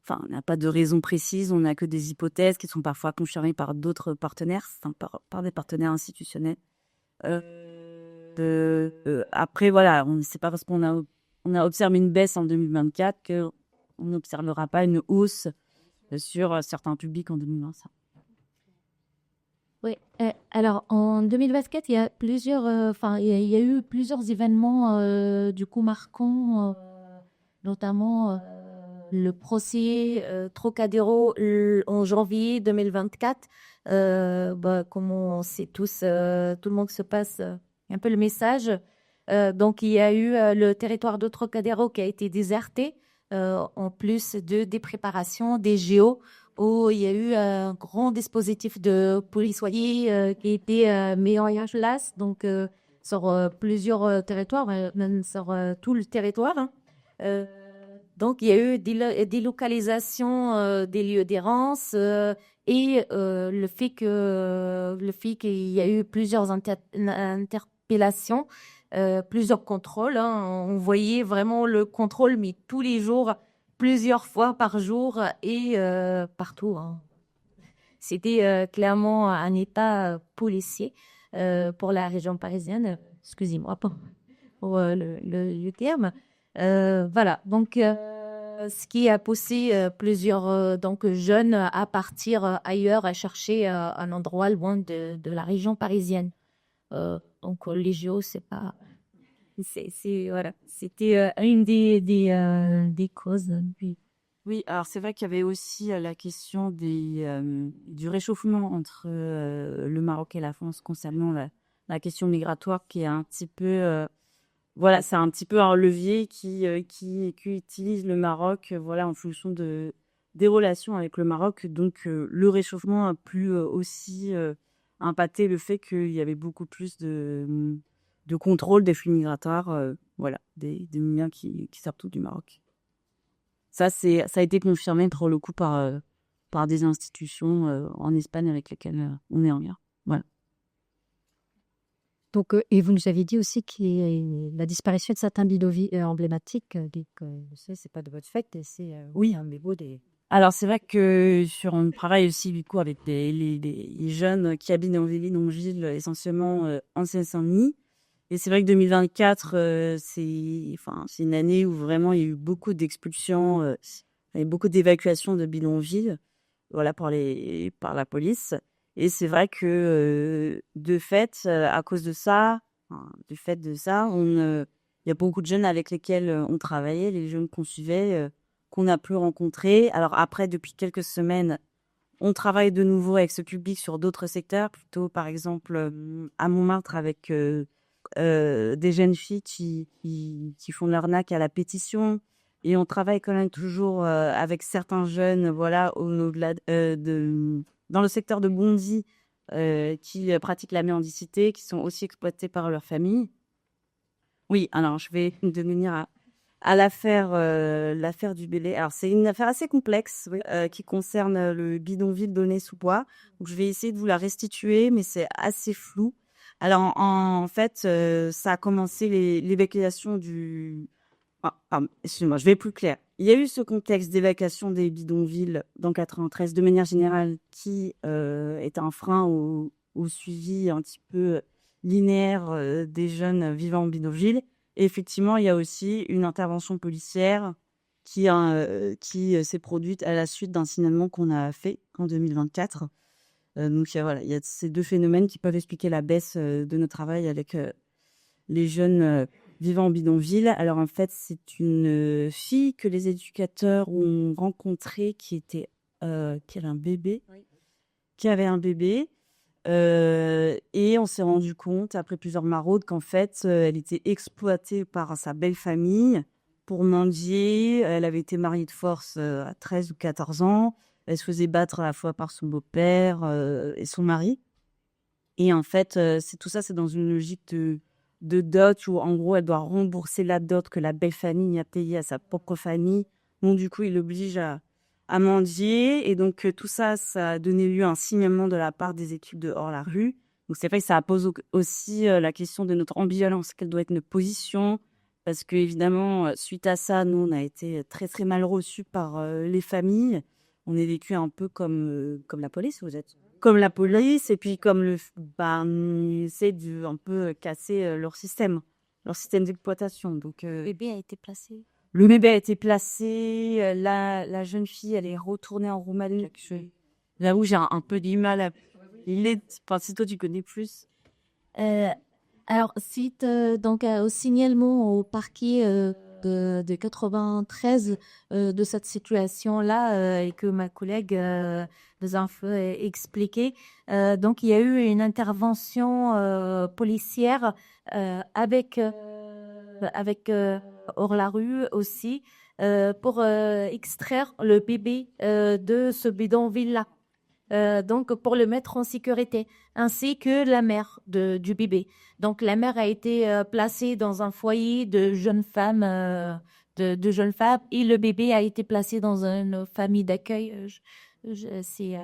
S2: de raison précise. On n'a que des hypothèses qui sont parfois confirmées par d'autres partenaires, par des partenaires institutionnels. Après, voilà, c'est pas parce qu'on a observé une baisse en 2024 qu'on n'observera pas une hausse sur certains publics en 2025.
S3: Oui, alors en 2024, il y a eu plusieurs événements du coup marquants, notamment le procès Trocadéro en janvier 2024. Comme on sait tous, tout le monde se passe un peu le message. Donc, il y a eu le territoire de Trocadéro qui a été déserté, en plus des préparations des JO, où il y a eu un grand dispositif de policiers qui a été mis en place, donc sur plusieurs territoires, même sur tout le territoire. Donc, il y a eu des localisations des lieux d'errance et le fait qu'il y a eu plusieurs interpellations, plusieurs contrôles. On voyait vraiment le contrôle, mais tous les jours, plusieurs fois par jour et partout. C'était clairement un état policier pour la région parisienne. Excusez-moi pour le terme. Voilà, donc ce qui a poussé plusieurs jeunes à partir ailleurs, à chercher un endroit loin de la région parisienne. Donc les JO, voilà, c'était une des causes.
S2: Oui, alors c'est vrai qu'il y avait aussi la question du réchauffement entre le Maroc et la France concernant la question migratoire qui est un petit peu... Voilà, c'est un petit peu un levier qui utilise le Maroc en fonction des relations avec le Maroc. Donc, le réchauffement a pu aussi impacter le fait qu'il y avait beaucoup plus de contrôle des flux migratoires, des migrants qui sortent tout du Maroc. Ça a été confirmé pour le coup par des institutions en Espagne avec lesquelles on est en lien. Voilà.
S1: Donc, et vous nous avez dit aussi que la disparition de certains bidonvilles emblématiques, je sais, c'est pas de votre fait, c'est oui, un mémo des
S2: Alors, c'est vrai que on travaille aussi du coup avec les jeunes qui habitent dans les bidonvilles, essentiellement en Seine-Saint-Denis. Et c'est vrai que 2024, c'est une année où vraiment il y a eu beaucoup d'expulsions, et beaucoup d'évacuations de bidonvilles, voilà, par la police. Et c'est vrai que de fait, à cause de ça, du fait de ça, il y a beaucoup de jeunes avec lesquels on travaillait, les jeunes qu'on suivait, qu'on n'a plus rencontrés. Alors après, depuis quelques semaines, on travaille de nouveau avec ce public sur d'autres secteurs, plutôt par exemple à Montmartre avec des jeunes filles qui font l'arnaque à la pétition. Et on travaille quand même toujours avec certains jeunes, voilà, au-delà dans le secteur de Bondy, qui pratiquent la mendicité, qui sont aussi exploités par leur famille. Oui, alors je vais devenir à l'affaire du Bélé. Alors, c'est une affaire assez complexe, oui, qui concerne le bidonville d'Aulnay-sous-Bois. Donc, je vais essayer de vous la restituer, mais c'est assez flou. Alors, en fait, ça a commencé l'évacuation du... excusez-moi, je vais plus clair. Il y a eu ce contexte d'évacuation des bidonvilles dans 93, de manière générale, qui est un frein au suivi un petit peu linéaire des jeunes vivant en bidonville. Et effectivement, il y a aussi une intervention policière qui s'est produite à la suite d'un signalement qu'on a fait en 2024. Donc, il y a ces deux phénomènes qui peuvent expliquer la baisse de notre travail avec les jeunes vivant en bidonville. Alors, en fait, c'est une fille que les éducateurs ont rencontrée qui avait un bébé. Oui. Qui avait un bébé. Et on s'est rendu compte, après plusieurs maraudes, qu'en fait, elle était exploitée par sa belle famille pour mendier. Elle avait été mariée de force à 13 ou 14 ans. Elle se faisait battre à la fois par son beau-père et son mari. Et en fait, tout ça, c'est dans une logique de dot où, en gros, elle doit rembourser la dot que la belle famille a payée à sa propre famille. Donc, du coup, il l'oblige à mendier. Et donc, tout ça, ça a donné lieu à un signalement de la part des équipes de Hors-la-Rue. Donc, c'est vrai que ça pose aussi la question de notre ambivalence. Quelle doit être notre position? Parce que, évidemment, suite à ça, nous, on a été très, très mal reçus par les familles. On est vécu un peu comme la police, vous êtes comme la police, et puis comme on essaie de un peu casser leur système d'exploitation. Donc,
S3: Le bébé a été placé.
S2: Le bébé a été placé, la jeune fille, elle est retournée en Roumanie. J'avoue, j'ai un peu du mal à... Enfin, si toi, tu connais plus.
S3: Alors, suite au signalement au parquet de 93 de cette situation-là et que ma collègue nous a un peu expliqué, donc il y a eu une intervention policière avec Hors-la-Rue aussi pour extraire le bébé de ce bidonville-là. Donc pour le mettre en sécurité, ainsi que la mère du bébé. Donc la mère a été placée dans un foyer de jeunes femmes, de jeunes femmes, et le bébé a été placé dans une famille d'accueil. C'est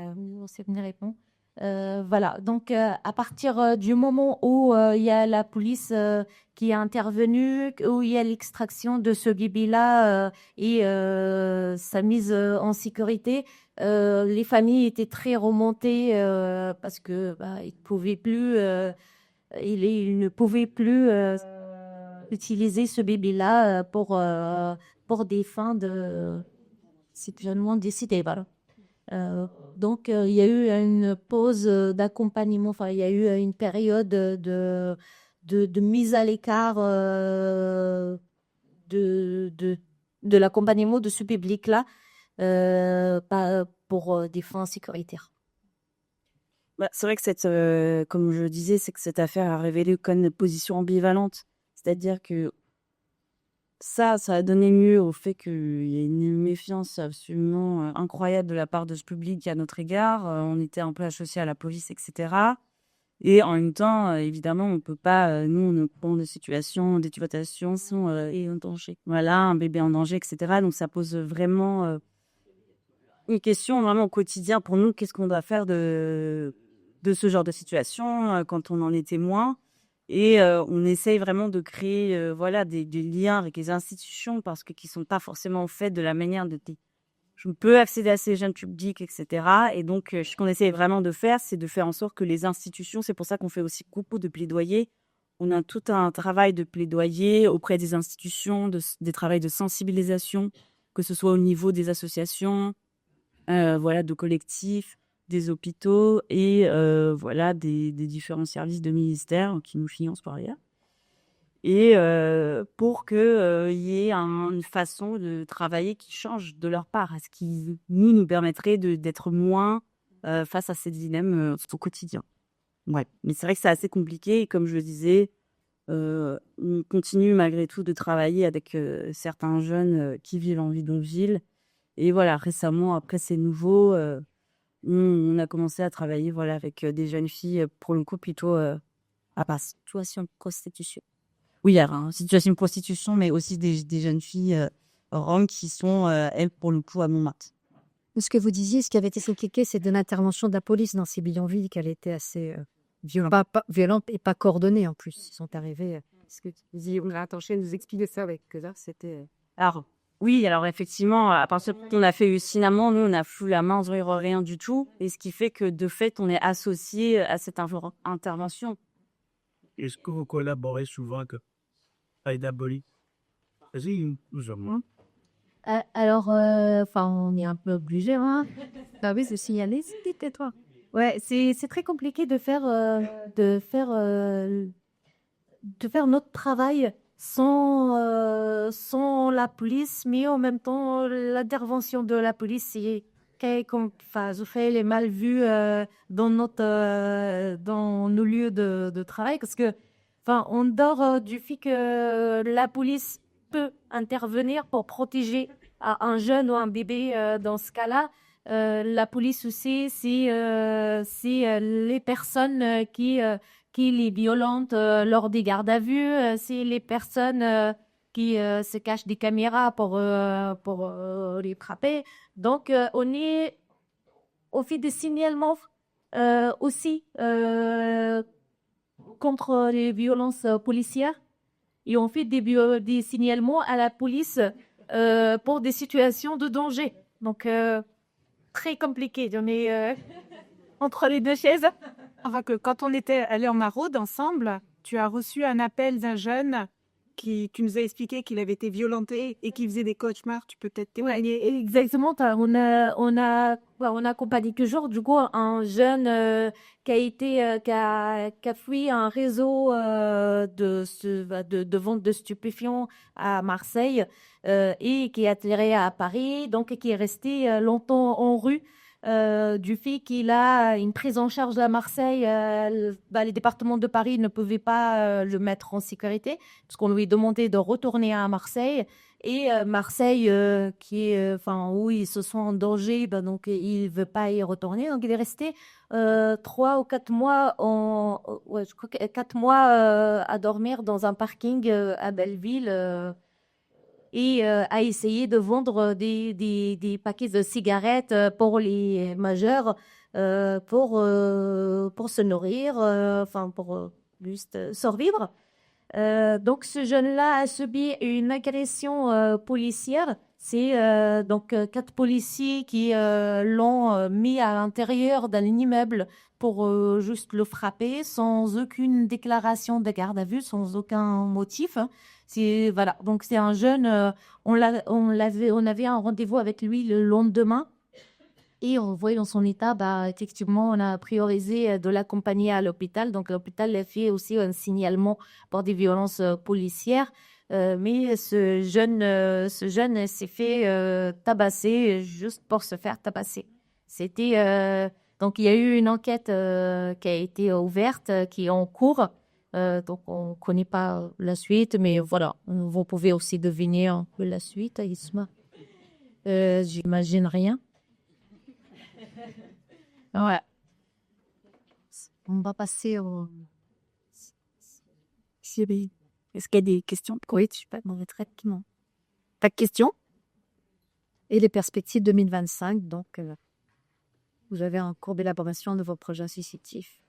S3: une réponse. Voilà. Donc à partir du moment où il y a la police qui est intervenue, où il y a l'extraction de ce bébé-là et sa mise en sécurité. Les familles étaient très remontées parce que ils ne pouvaient plus utiliser ce bébé-là pour des fins de situationnement décidé. Voilà. Donc il y a eu une pause d'accompagnement. Enfin, il y a eu une période de mise à l'écart de l'accompagnement de ce public-là. Pour des fins sécuritaires.
S2: C'est vrai que comme je le disais, c'est que cette affaire a révélé une position ambivalente. C'est-à-dire que ça a donné lieu au fait qu'il y ait une méfiance absolument incroyable de la part de ce public à notre égard. On était un peu associés à la police, etc. Et en même temps, évidemment, on ne peut pas, nous, on nous prend des situations d'exploitation et en danger. Voilà, un bébé en danger, etc. Donc ça pose vraiment... une question vraiment au quotidien pour nous, qu'est-ce qu'on doit faire de ce genre de situation quand on en est témoin. Et on essaye vraiment de créer des liens avec les institutions parce qu'ils ne sont pas forcément faits de la manière je peux accéder à ces jeunes publics, etc. Et donc, ce qu'on essaie vraiment de faire, c'est de faire en sorte que les institutions, c'est pour ça qu'on fait aussi beaucoup de plaidoyer. On a tout un travail de plaidoyer auprès des institutions, des travails de sensibilisation, que ce soit au niveau des associations, voilà, de collectifs, des hôpitaux et voilà, des différents services de ministère qui nous financent par ailleurs. Et pour qu'il y ait une façon de travailler qui change de leur part, à ce qui nous permettrait d'être moins face à ces dilemmes au quotidien. Ouais. Mais c'est vrai que c'est assez compliqué et comme je le disais, on continue malgré tout de travailler avec certains jeunes qui vivent en bidonville. Et voilà, récemment, après c'est nouveau, on a commencé à travailler voilà, avec des jeunes filles, pour le coup plutôt à basse situation de prostitution. Oui, alors, en situation de prostitution, mais aussi des jeunes filles roms qui sont, elles, pour le coup, à Montmartre.
S1: Ce que vous disiez, ce qui avait été compliqué, c'est de l'intervention de la police dans ces bidonvilles, qu'elle était assez violente. Pas violente et pas coordonnée en plus. Ils sont arrivés. Ce que tu dis, on a attention de nous expliquer ça avec que là, c'était.
S2: Alors, oui, alors effectivement, à partir qu'on a fait Usinamant, nous, on n'a plus la main sur rien du tout. Et ce qui fait que, de fait, on est associé à cette intervention.
S6: Est-ce que vous collaborez souvent avec Aïda Boli? Vas-y, nous avons.
S3: Alors, on est un peu obligé, hein.
S1: Ah oui, c'est signalé, c'était toi.
S3: Ouais, c'est très compliqué de faire notre travail sans la police, mais en même temps, l'intervention de la police, c'est je fais les mal vus dans nos lieux de travail, parce que, on dort du fait que la police peut intervenir pour protéger un jeune ou un bébé dans ce cas-là. La police aussi, c'est les personnes qui les violentent lors des gardes à vue. C'est les personnes qui se cachent des caméras pour les frapper. Donc, on fait des signalements aussi contre les violences policières. Et on fait des signalements à la police pour des situations de danger. Donc, très compliqué. On est entre les deux chaises.
S4: Enfin, que quand on était allés en maraude ensemble, tu as reçu un appel d'un jeune qui nous a expliqué qu'il avait été violenté et qu'il faisait des cauchemars. Tu peux peut-être témoigner.
S3: Ouais, exactement. On a accompagné toujours du coup un jeune qui a fui un réseau de vente de stupéfiants à Marseille et qui est atterri à Paris, donc qui est resté longtemps en rue. Du fait qu'il a une prise en charge à Marseille, les départements de Paris ne pouvaient pas le mettre en sécurité, parce qu'on lui demandait de retourner à Marseille. Et Marseille, où ils se sont en danger, donc il ne veut pas y retourner. Donc il est resté 3 ou 4 mois, je crois 4 mois à dormir dans un parking à Belleville. Et à essayer de vendre des paquets de cigarettes pour les majeurs pour se nourrir, pour juste survivre. Donc, ce jeune-là a subi une agression policière. C'est donc 4 policiers qui l'ont mis à l'intérieur d'un immeuble pour juste le frapper sans aucune déclaration de garde à vue, sans aucun motif. Voilà. Donc, c'est un jeune, on avait un rendez-vous avec lui le lendemain. Et on voit dans son état, effectivement, on a priorisé de l'accompagner à l'hôpital. Donc, l'hôpital a fait aussi un signalement pour des violences policières. Mais ce jeune s'est fait tabasser juste pour se faire tabasser. Donc, il y a eu une enquête qui a été ouverte, qui est en cours. Donc, on ne connaît pas la suite, mais voilà, vous pouvez aussi deviner un peu la suite, Isma. J'imagine rien. Ouais.
S1: On va passer au.
S2: Est-ce qu'il y a des questions?
S1: Oui, tu peux me traitement. Ta question? Et les perspectives 2025, donc vous avez en cours d'élaboration de vos projets associatifs.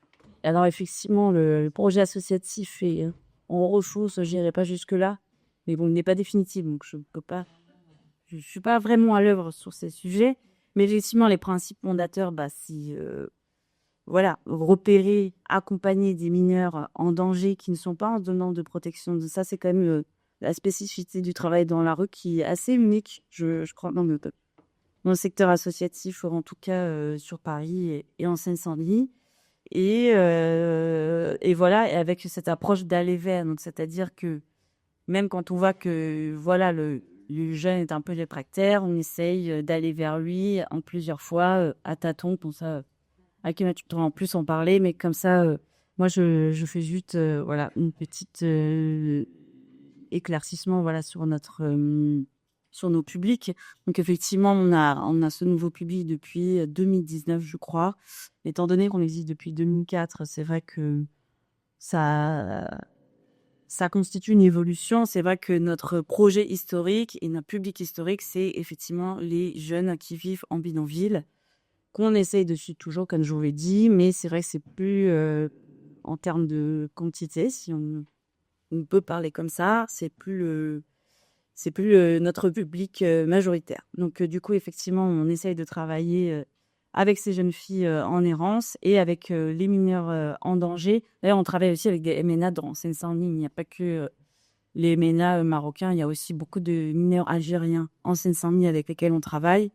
S2: Alors effectivement, le projet associatif est en ressources, je n'irai pas jusque-là. Mais bon, il n'est pas définitif, donc je ne peux pas je suis pas vraiment à l'œuvre sur ces sujets, mais effectivement, les principes fondateurs, voilà, repérer, accompagner des mineurs en danger qui ne sont pas en demande de protection. Ça, c'est quand même la spécificité du travail dans la rue qui est assez unique, je crois, dans le secteur associatif, en tout cas sur Paris et en Seine-Saint-Denis. Et voilà, et avec cette approche d'aller vers, donc c'est-à-dire que même quand on voit que voilà le jeune est un peu réfractaire, on essaye d'aller vers lui en plusieurs fois à tâtons, comme ça. Akima, tu pourras en plus en parler, mais comme ça, moi je fais juste voilà une petite éclaircissement voilà sur nos publics. Donc effectivement, on a ce nouveau public depuis 2019, je crois. Étant donné qu'on existe depuis 2004, c'est vrai que ça constitue une évolution. C'est vrai que notre projet historique et notre public historique, c'est effectivement les jeunes qui vivent en bidonville, qu'on essaye de suivre toujours, comme je vous l'ai dit, mais c'est vrai que c'est plus en termes de quantité, si on peut parler comme ça, c'est plus notre public majoritaire. Donc, du coup, effectivement, on essaye de travailler avec ces jeunes filles en errance et avec les mineurs en danger. D'ailleurs, on travaille aussi avec des MNA dans Seine-Saint-Denis. Il n'y a pas que les MNA marocains, il y a aussi beaucoup de mineurs algériens en Seine-Saint-Denis avec lesquels on travaille.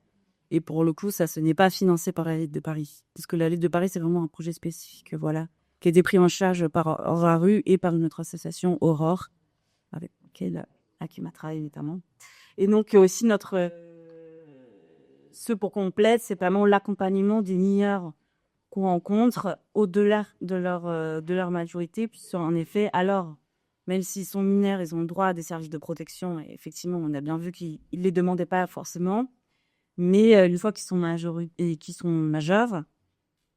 S2: Et pour le coup, ça, ce n'est pas financé par la Ligue de Paris. Parce que la Ligue de Paris, c'est vraiment un projet spécifique, voilà, qui a été pris en charge par Aurore et par notre association Aurore, avec laquelle Akima travaille notamment. Et donc, aussi, ce pour complète, c'est vraiment l'accompagnement des mineurs qu'on rencontre au-delà de leur majorité, puisque en effet, alors, même s'ils sont mineurs, ils ont le droit à des services de protection. Et effectivement, on a bien vu qu'ils ne les demandaient pas forcément. Mais une fois qu'ils sont majeurs,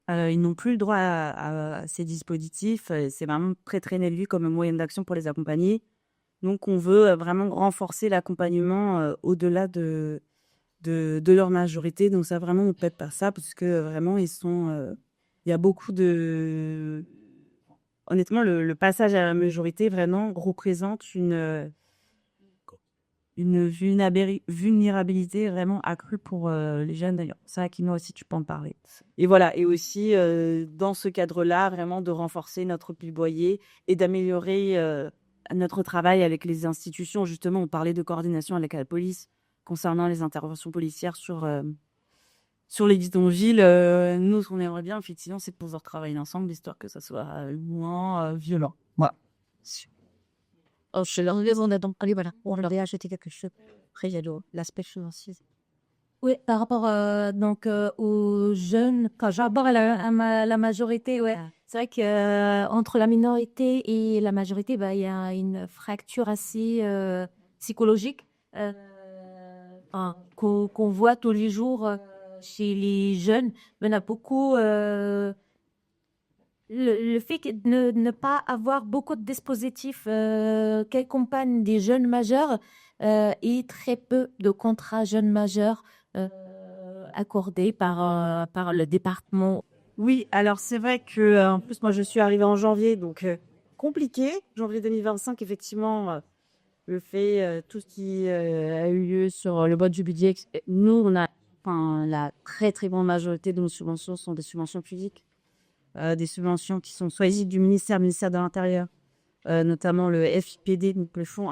S2: ils n'ont plus le droit à ces dispositifs. C'est vraiment très, très réduit comme moyen d'action pour les accompagner. Donc, on veut vraiment renforcer l'accompagnement au-delà de leur majorité. Donc, ça, vraiment, on plaide par ça, parce que vraiment, il y a beaucoup de... Honnêtement, le passage à la majorité, vraiment, représente une vulnérabilité vraiment accrue pour les jeunes d'ailleurs. Ça, Akino aussi, tu peux en parler. Et voilà, et aussi dans ce cadre-là, vraiment de renforcer notre plaidoyer et d'améliorer notre travail avec les institutions. Justement, on parlait de coordination avec la police concernant les interventions policières sur les bidonvilles. Nous, ce qu'on aimerait bien, effectivement, c'est de pouvoir travailler ensemble, histoire que ça soit moins violent. Voilà.
S1: Je leur demande donc, voilà, on leur a acheté quelque chose. Après, il y a l'aspect financier.
S3: Oui, par rapport aux jeunes, quand j'aborde la majorité, ouais. C'est vrai que entre la minorité et la majorité, il y a une fracture assez psychologique qu'on voit tous les jours chez les jeunes. Il y en a beaucoup. Le fait de ne pas avoir beaucoup de dispositifs qui accompagnent des jeunes majeurs et très peu de contrats jeunes majeurs accordés par le département.
S2: Oui, alors c'est vrai que en plus moi je suis arrivée en janvier, donc compliqué. Janvier 2025, effectivement, le fait tout ce qui a eu lieu sur le vote du budget. Nous, on a, la très très grande majorité de nos subventions sont des subventions publiques, des subventions qui sont soit issues du ministère de l'Intérieur, notamment le FIPD, donc le Fonds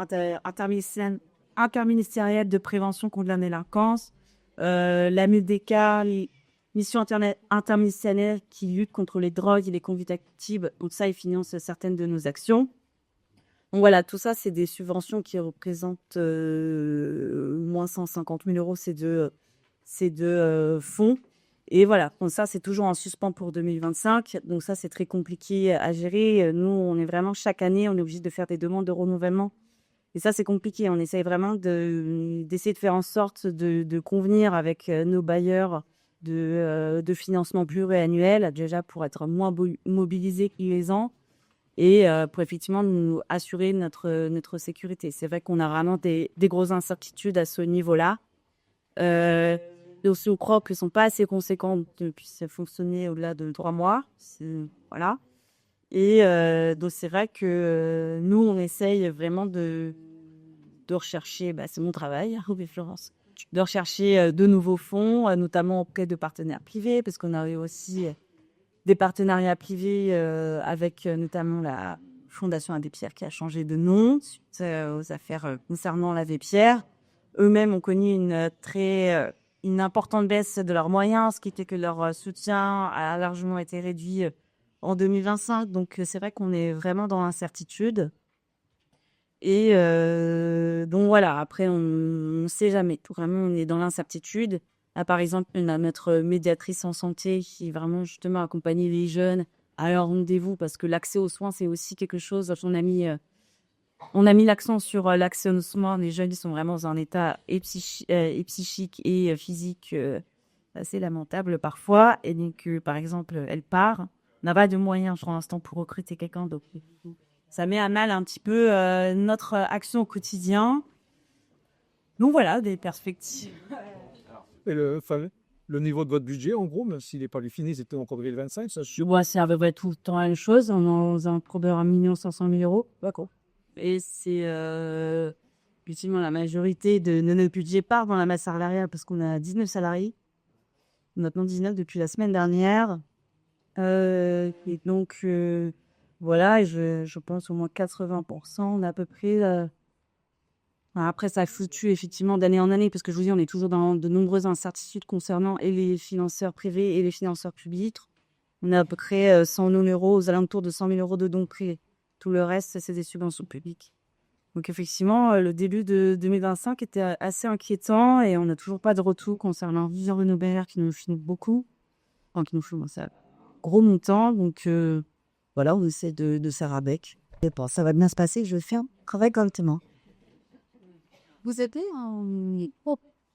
S2: interministériel de prévention contre la délinquance, la MUDECA, les missions interministérielles qui luttent contre les drogues et les conduites actives. Donc ça, ils financent certaines de nos actions. Donc voilà, tout ça, c'est des subventions qui représentent moins 150 000 euros, ces deux fonds. Et voilà, donc ça, c'est toujours en suspens pour 2025. Donc ça, c'est très compliqué à gérer. Nous, on est vraiment, chaque année, on est obligé de faire des demandes de renouvellement. Et ça, c'est compliqué. On essaye vraiment d'essayer de faire en sorte de convenir avec nos bailleurs de financement pluriannuel, déjà pour être moins mobilisés que les ans et pour effectivement nous assurer notre sécurité. C'est vrai qu'on a vraiment des grosses incertitudes à ce niveau-là. Et aussi, on croit qu'elles ne sont pas assez conséquentes pour puissent fonctionner au-delà de 3 mois. Voilà. Et donc, c'est vrai que nous, on essaye vraiment de rechercher, c'est mon travail, Florence, de rechercher de nouveaux fonds, notamment auprès de partenaires privés, parce qu'on a eu aussi des partenariats privés avec notamment la Fondation Abbé Pierre qui a changé de nom suite aux affaires concernant l'abbé Pierre. Eux-mêmes ont connu une importante baisse de leurs moyens, ce qui était que leur soutien a largement été réduit en 2025. Donc, c'est vrai qu'on est vraiment dans l'incertitude. Et donc, voilà, après, on ne sait jamais. Vraiment, on est dans l'incertitude. Là, par exemple, on a notre médiatrice en santé qui vraiment, justement, accompagne les jeunes à leur rendez-vous parce que l'accès aux soins, c'est aussi quelque chose. On a mis l'accent sur l'accès aux soins. Les jeunes, ils sont vraiment dans un état psychique et physique assez lamentable parfois. Et donc, par exemple, elle part. On n'a pas de moyens pour l'instant pour recruter quelqu'un. Donc, ça met à mal un petit peu notre action au quotidien. Donc, voilà, des perspectives.
S9: Et le niveau de votre budget, en gros, même s'il n'est pas fini, c'était encore 2025, ça je
S2: C'est à peu près tout le temps la même chose. On a un probeur à 1 500 000 euros. D'accord. Et c'est effectivement la majorité de notre budget part dans la masse salariale parce qu'on a 19 salariés. Maintenant 19 depuis la semaine dernière. Et donc, voilà, et je pense au moins 80%. On a à peu près... Après, ça fluctue effectivement d'année en année parce que je vous dis, on est toujours dans de nombreuses incertitudes concernant et les financeurs privés et les financeurs publics. On a à peu près 100 000 euros, aux alentours de 100 000 euros de dons privés. Tout le reste, c'est des subventions publiques. Donc effectivement, le début de 2025 était assez inquiétant et on n'a toujours pas de retour concernant Vision Renobert qui nous finance beaucoup. Enfin, qui nous finance un gros montant. Donc voilà, on essaie de faire avec. Et bon, ça va bien se passer, je fais un travail correctement.
S7: Vous êtes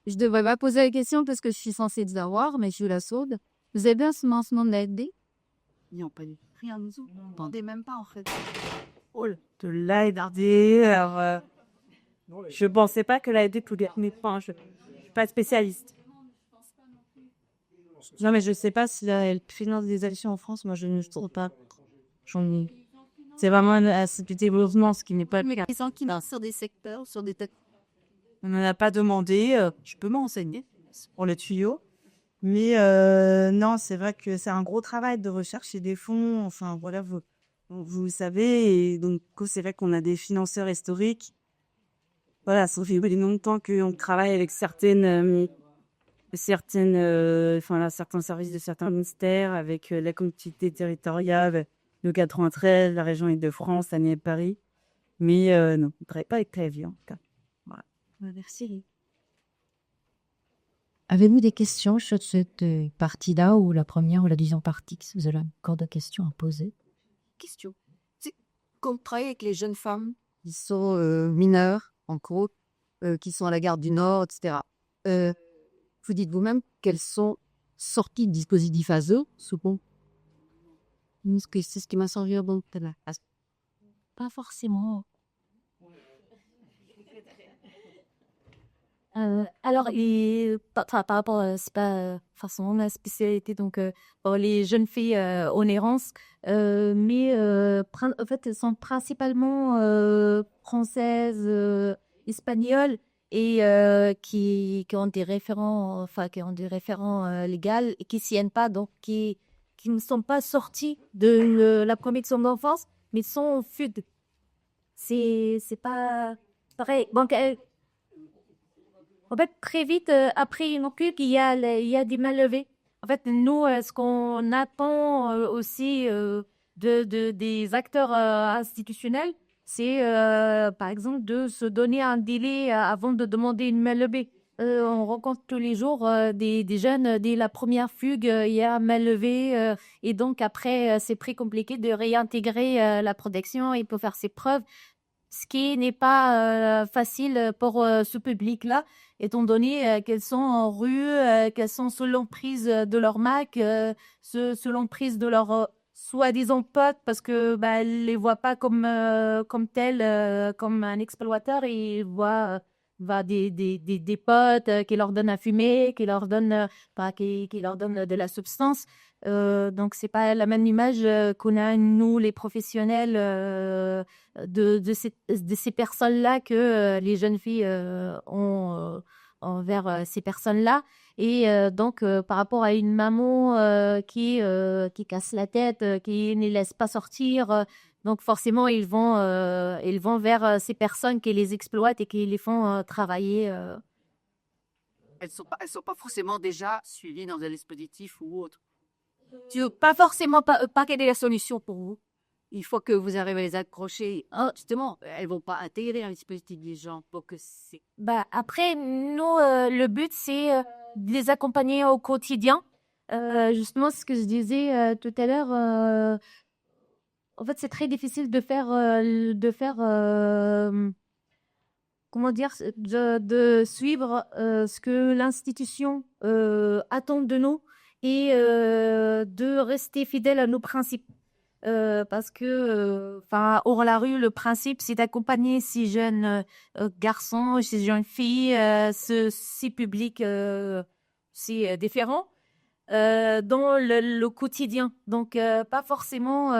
S7: je devrais pas poser la question parce que je suis censée le savoir, mais je suis la sourde. Vous avez un financement de l'AFD?
S2: Non, pas du tout.
S7: Rien du tout. Vous ne demandez même pas, en fait.
S2: De l'AFD, alors... je ne pensais pas que l'AFD pouvait... Mais enfin, je ne suis pas spécialiste. Non, mais je ne sais pas si elle finance des actions en France. Moi, je ne trouve pas. C'est vraiment un du développement, ce qui n'est pas...
S7: Ils sont qui sur des secteurs, sur des têtes.
S2: On n'en a pas demandé. Je peux m'enseigner pour le tuyau. Mais non, c'est vrai que c'est un gros travail de recherche et des fonds. Enfin, voilà, vous le savez. Et donc, c'est vrai qu'on a des financeurs historiques. Voilà, ça fait longtemps qu'on travaille avec certains services de certains ministères, avec la collectivité territoriale, le 93, la région Île-de-France, Année et Paris. Mais non, on ne travaille pas avec Clavier, en tout cas. Voilà.
S1: Merci.
S10: Avez-vous des questions sur cette partie-là ou la première ou la deuxième partie? Si vous avez encore des questions à poser.
S7: Question. Quand on travaille avec les jeunes femmes qui sont mineures, en gros, qui sont à la gare du Nord, etc., vous dites vous-même qu'elles sont sorties de dispositifs à eux, souvent. C'est ce qui m'a servi à bon là.
S10: Pas forcément. Alors, par rapport, c'est pas forcément ma spécialité, donc les jeunes filles en errance, mais en fait, elles sont principalement françaises, espagnoles et qui ont des référents, légaux et qui s'y tiennent pas, donc qui ne sont pas sorties de la protection d'enfance, mais sont en fuite. C'est pas pareil. Donc, en fait, très vite, après une enquête, il y a des mal levés. En fait, nous, ce qu'on attend aussi des acteurs institutionnels, c'est, par exemple, de se donner un délai avant de demander une mal levée. On rencontre tous les jours des jeunes, dès la première fugue, il y a un mal levé. Et donc, après, c'est très compliqué de réintégrer la protection. Il faut faire ses preuves. Ce qui n'est pas facile pour ce public-là, étant donné qu'elles sont en rue, qu'elles sont sous l'emprise de leur MAC, sous l'emprise de leur soi-disant potes, parce que elles les voient pas comme telles, comme un exploiteur, ils voient des potes qui leur donnent à fumer, qui leur donnent de la substance. Donc c'est pas la même image qu'on a nous les professionnels de ces personnes-là que les jeunes filles ont envers ces personnes-là. Et donc, par rapport à une maman qui casse la tête, qui ne laisse pas sortir, donc forcément, ils vont vers ces personnes qui les exploitent et qui les font travailler.
S11: Elles sont pas forcément déjà suivies dans un dispositif ou autre.
S10: Pas forcément, pas quelle est la solution pour vous?
S11: Il faut que vous arrivez à les accrocher. Justement, elles vont pas intégrer un dispositif des gens pour que c'est...
S10: Après, nous, le but, c'est de les accompagner au quotidien. Justement, ce que je disais tout à l'heure, en fait, c'est très difficile de faire comment dire, de suivre ce que l'institution attend de nous et de rester fidèle à nos principes. Parce que, hors la rue, le principe, c'est d'accompagner ces jeunes garçons, ces jeunes filles, ces publics, c'est différent, dans le quotidien. Donc, pas forcément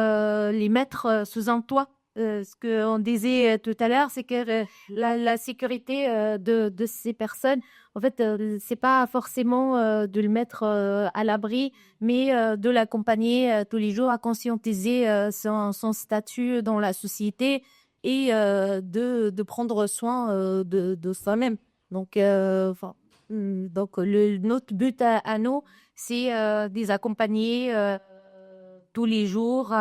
S10: les mettre sous un toit. Ce qu'on disait tout à l'heure, c'est que la sécurité de ces personnes, en fait, c'est pas forcément de le mettre à l'abri, mais de l'accompagner tous les jours, à conscientiser son statut dans la société et de prendre soin de soi-même. Donc, notre but à nous, c'est de les accompagner tous les jours,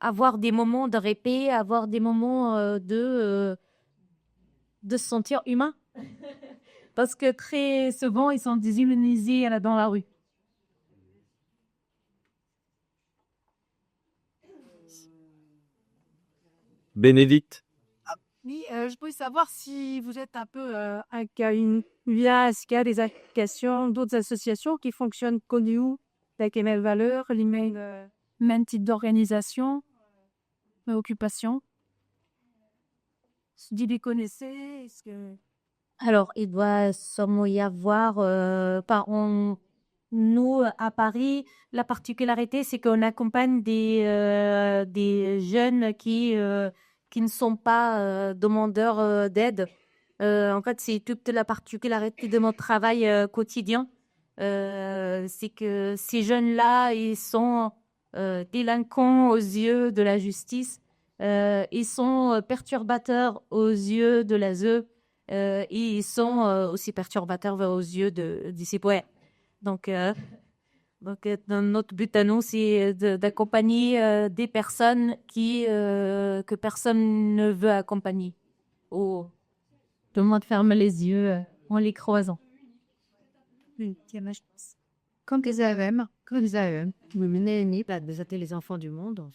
S10: avoir des moments de répit, avoir des moments de se sentir humain. Parce que très souvent, ils sont déshumanisés dans la rue.
S12: Bénédicte.
S5: Oui, je voulais savoir si vous êtes un peu est-ce qu'il y a des associations, d'autres associations qui fonctionnent comme nous, avec les mêmes valeurs, les mêmes types d'organisation, occupation. Si vous les connaissez, est-ce que...
S10: Alors, il doit sûrement y avoir, nous, à Paris, la particularité, c'est qu'on accompagne des jeunes qui ne sont pas demandeurs d'aide. En fait, c'est toute la particularité de notre travail quotidien. C'est que ces jeunes-là, ils sont délinquants aux yeux de la justice. Ils sont perturbateurs aux yeux de l'ASE. Et ils sont aussi perturbateurs aux yeux des citoyens. Donc, notre but à nous, c'est d'accompagner des personnes que personne ne veut accompagner. Tout le monde ferme les yeux en les croisant.
S1: Comme les AEM, vous menez les enfants du monde.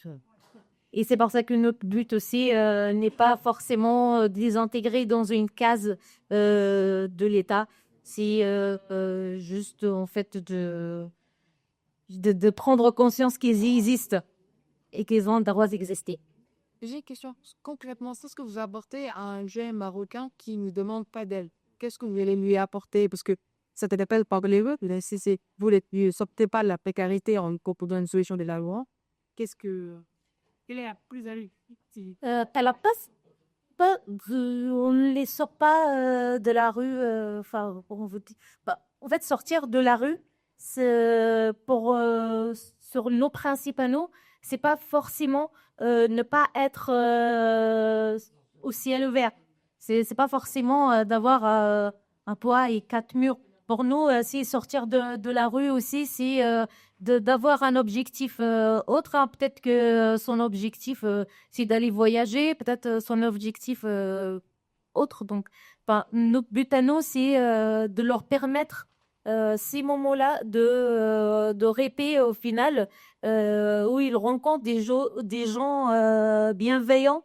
S10: Et c'est pour ça que notre but aussi n'est pas forcément de les intégrer dans une case de l'État. C'est juste en fait de prendre conscience qu'ils existent et qu'ils ont le droit d'exister.
S5: J'ai une question. Concrètement, c'est ce que vous apportez à un jeune Marocain qui ne demande pas d'aide. Qu'est-ce que vous allez lui apporter? Parce que ça ne t'appelle pas les vous ne sortez pas la précarité en proposant une solution de la loi. Quelle est la plus-value?
S10: On ne les sort pas de la rue. En fait, sortir de la rue, c'est sur nos principes à nous, c'est pas forcément ne pas être au ciel ouvert. C'est pas forcément d'avoir un toit et 4 murs. Pour nous, c'est sortir de la rue aussi, c'est d'avoir un objectif autre. Hein. Peut-être que son objectif, c'est d'aller voyager. Peut-être son objectif autre. Donc, notre but à nous, c'est de leur permettre ces moments-là de répit au final, où ils rencontrent des gens bienveillants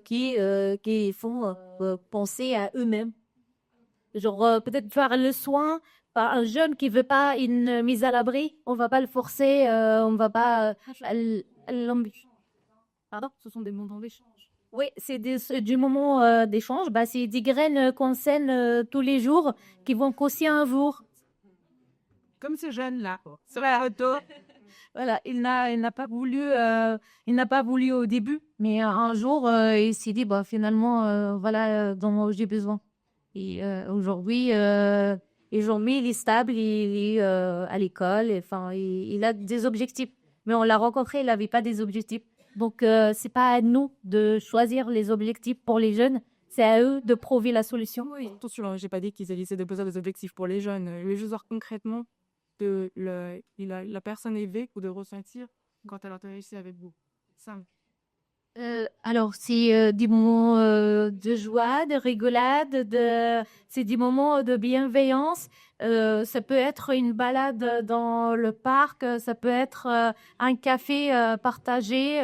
S10: qui font penser à eux-mêmes. Genre, peut-être faire le soin par un jeune qui veut pas une mise à l'abri, on va pas le forcer, on va pas l'embêter.
S5: Pardon, ce sont des moments d'échange.
S10: Oui, c'est du moment d'échange. C'est des graines qu'on sème tous les jours qui vont pousser un jour.
S4: Comme ce jeune-là, sur la photo.
S10: Voilà, il n'a pas voulu au début, mais un jour, il s'est dit, finalement, voilà dont j'ai besoin. Et aujourd'hui, il est stable, il est à l'école, enfin, il a des objectifs. Mais on l'a rencontré, il n'avait pas des objectifs. Donc, c'est pas à nous de choisir les objectifs pour les jeunes, c'est à eux de trouver la solution.
S4: Oui, attention, j'ai pas dit qu'ils essaient de poser des objectifs pour les jeunes. Je vais juste voir concrètement que la personne est vécue ou de ressentir quand elle interagit avec vous. Simple.
S10: Alors, c'est des moments de joie, de rigolade, c'est des moments de bienveillance. Ça peut être une balade dans le parc, ça peut être un café partagé.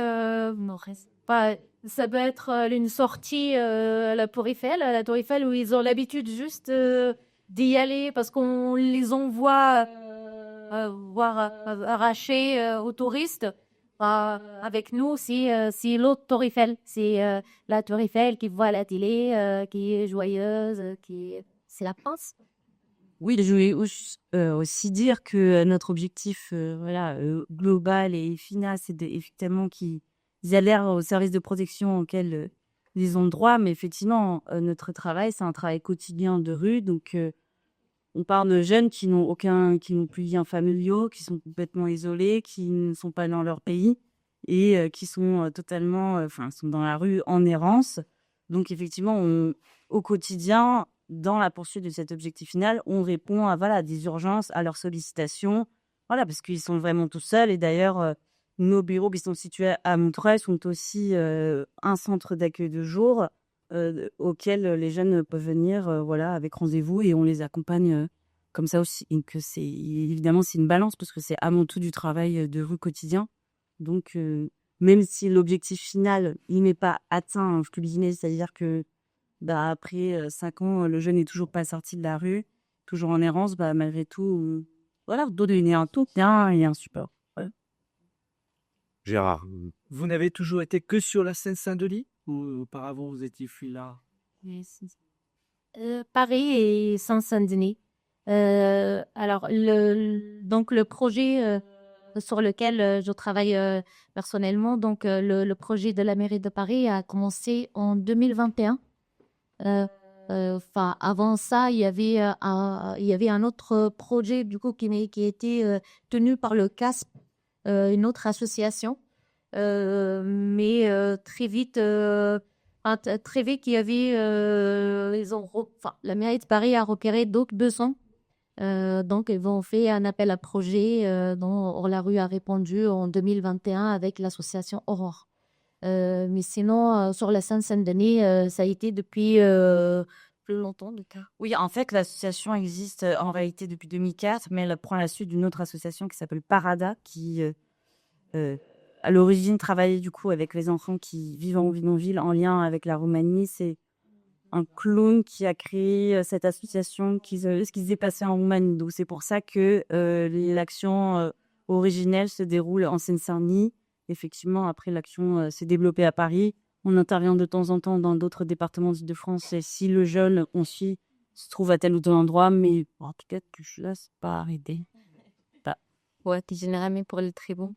S10: Non, pas. Ça peut être une sortie à la Tour Eiffel, où ils ont l'habitude juste d'y aller parce qu'on les envoie voir arracher aux touristes. Avec nous, c'est l'autre Tour Eiffel. C'est la Tour Eiffel qui voit à la télé, qui est joyeuse, c'est la France.
S2: Oui, je voulais aussi dire que notre objectif global et final, c'est effectivement qu'ils adhèrent au service de protection auquel ils ont droit. Mais effectivement, notre travail, c'est un travail quotidien de rue. Donc, on parle de jeunes qui n'ont plus de liens familiaux, qui sont complètement isolés, qui ne sont pas dans leur pays et qui sont sont dans la rue en errance. Donc, effectivement, au quotidien, dans la poursuite de cet objectif final, on répond à des urgences, à leurs sollicitations, parce qu'ils sont vraiment tout seuls. Et d'ailleurs, nos bureaux qui sont situés à Montreuil sont aussi un centre d'accueil de jour auquel les jeunes peuvent venir avec rendez-vous et on les accompagne comme ça aussi. Et que évidemment, c'est une balance parce que c'est avant tout du travail de rue quotidien. Donc, même si l'objectif final, il n'est pas atteint, c'est-à-dire que après 5 ans, le jeune n'est toujours pas sorti de la rue, toujours en errance, malgré tout, donner un soutien et un support. Ouais.
S12: Gérard.
S6: Vous n'avez toujours été que sur la Seine-Saint-Denis ou auparavant vous étiez là?
S10: Paris et Saint-Denis. Alors, le projet sur lequel je travaille personnellement, donc le projet de la mairie de Paris a commencé en 2021. Avant ça, il y avait un autre projet du coup qui était tenu par le CASP, une autre association, mais très vite, il y avait la mairie de Paris a repéré d'autres besoins. Donc, ils ont fait un appel à projet dont Hors-la-Rue a répondu en 2021 avec l'association Aurore. Mais sinon, sur la Seine-Saint-Denis, ça a été depuis plus longtemps.
S2: Oui, en fait, l'association existe en réalité depuis 2004, mais elle prend la suite d'une autre association qui s'appelle Parada, qui à l'origine travaillait du coup avec les enfants qui vivent en bidonville en lien avec la Roumanie. C'est un clown qui a créé cette association ce qui s'est passé en Roumanie. Donc, c'est pour ça que l'action originelle se déroule en Seine-Saint-Denis. Effectivement, après, l'action s'est développée à Paris. On intervient de temps en temps dans d'autres départements d'Île-de-France. Et si le jeune qu'on suit se trouve à tel ou tel endroit, mais peut-être que je laisse pas arrêter.
S10: Ouais, t'es généralement pour le très bon.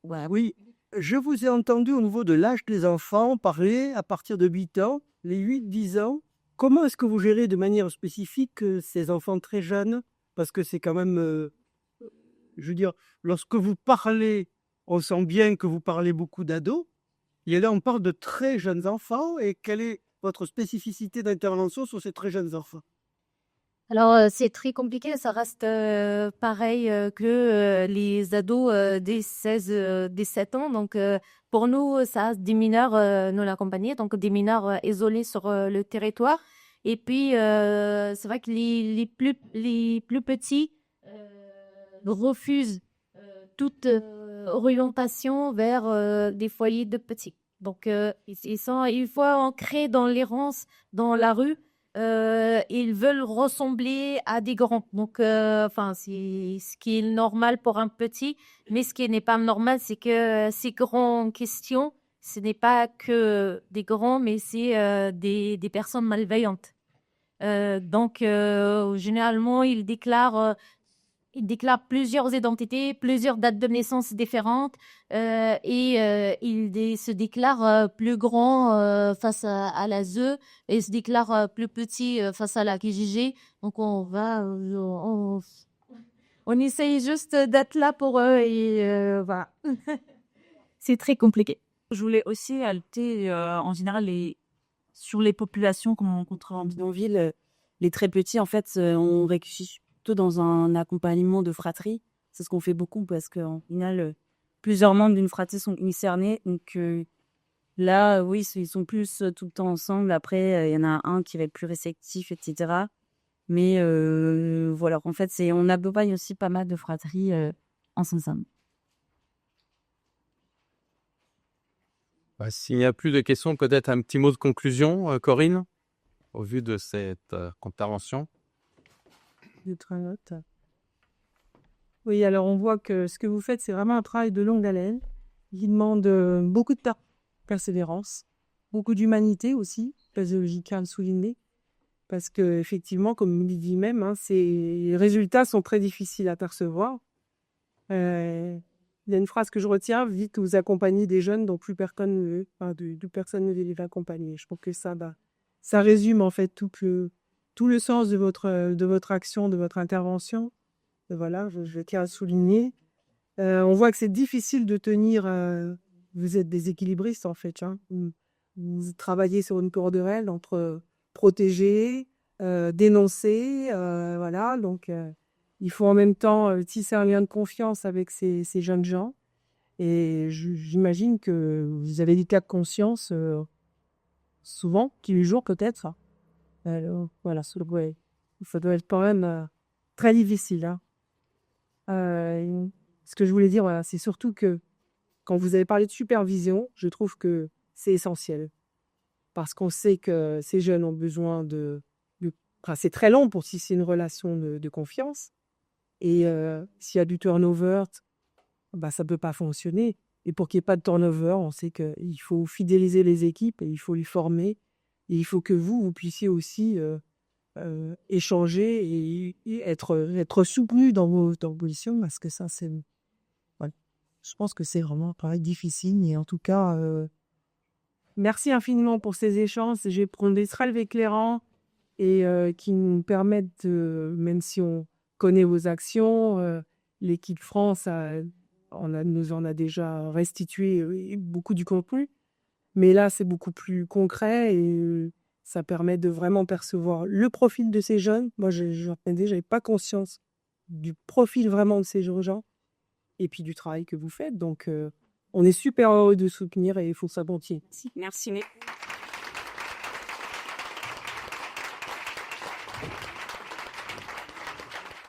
S2: Ouais.
S6: Oui, je vous ai entendu au niveau de l'âge des enfants parler à partir de 8 ans, les 8-10 ans. Comment est-ce que vous gérez de manière spécifique ces enfants très jeunes? Parce que c'est quand même, je veux dire, lorsque vous parlez, on sent bien que vous parlez beaucoup d'ados. Et là, on parle de très jeunes enfants. Et quelle est votre spécificité d'intervention sur ces très jeunes enfants?
S10: Alors, c'est très compliqué. Ça reste pareil que les ados dès 17 ans. Donc, pour nous, ça reste des mineurs non accompagnés, donc des mineurs isolés sur le territoire. Et puis, c'est vrai que les plus petits refusent toute orientation vers des foyers de petits. Donc, ils sont une fois ancrés dans l'errance, dans la rue. Ils veulent ressembler à des grands. Donc, c'est ce qui est normal pour un petit. Mais ce qui n'est pas normal, c'est que ces grands en question, ce n'est pas que des grands, mais c'est des personnes malveillantes. Donc, généralement, ils déclarent ils déclarent plusieurs identités, plusieurs dates de naissance différentes ils se déclarent plus grands face à la ZE et se déclarent plus petits face à la KJG. Donc on essaye juste d'être là pour eux et voilà. C'est très compliqué.
S2: Je voulais aussi ajouter, en général, sur les populations qu'on rencontre en bidonville, les très petits, en fait, on réfléchit plutôt dans un accompagnement de fratrie. C'est ce qu'on fait beaucoup parce qu'en final, plusieurs membres d'une fratrie sont concernés. Donc là, oui, ils sont plus tout le temps ensemble. Après, il y en a un qui va être plus réceptif, etc. Mais voilà, en fait, on accompagne aussi pas mal de fratries ensemble.
S12: S'il n'y a plus de questions, peut-être un petit mot de conclusion, Corinne, au vu de cette intervention.
S13: Oui, alors on voit que ce que vous faites, c'est vraiment un travail de longue haleine. Il demande beaucoup de persévérance, beaucoup d'humanité aussi, pédagogique à le souligner. Parce que effectivement, comme il dit même, les résultats sont très difficiles à percevoir. Il y a une phrase que je retiens, vous dites que vous accompagnez des jeunes dont plus personne ne veut les accompagner. Je trouve que ça résume en fait tout le sens de votre action, de votre intervention. Et voilà, je tiens à souligner. On voit que c'est difficile de tenir. Vous êtes des équilibristes en fait. Vous travaillez sur une corde raide entre protéger, dénoncer, voilà. Donc il faut en même temps tisser un lien de confiance avec ces jeunes gens. Et j'imagine que vous avez des cas de conscience souvent, tous les jours peut-être. Alors, voilà, ça doit être quand même très difficile. Ce que je voulais dire, voilà, c'est surtout que quand vous avez parlé de supervision, je trouve que c'est essentiel. Parce qu'on sait que ces jeunes ont besoin c'est très long pour tisser une relation de confiance. Et s'il y a du turnover, ça ne peut pas fonctionner. Et pour qu'il n'y ait pas de turnover, on sait qu'il faut fidéliser les équipes et il faut les former. Et il faut que vous puissiez aussi échanger et être soutenu dans vos missions. Parce que ça, voilà. Je pense que c'est vraiment un travail difficile. Et en tout cas, merci infiniment pour ces échanges. J'ai pris des traits éclairants et qui nous permettent, même si on connaît vos actions, l'équipe France nous en a déjà restitué beaucoup du contenu. Mais là, c'est beaucoup plus concret et ça permet de vraiment percevoir le profil de ces jeunes. Moi, je n'avais pas conscience du profil vraiment de ces gens et puis du travail que vous faites. Donc, on est super heureux de soutenir et il faut s'abonner.
S2: Merci.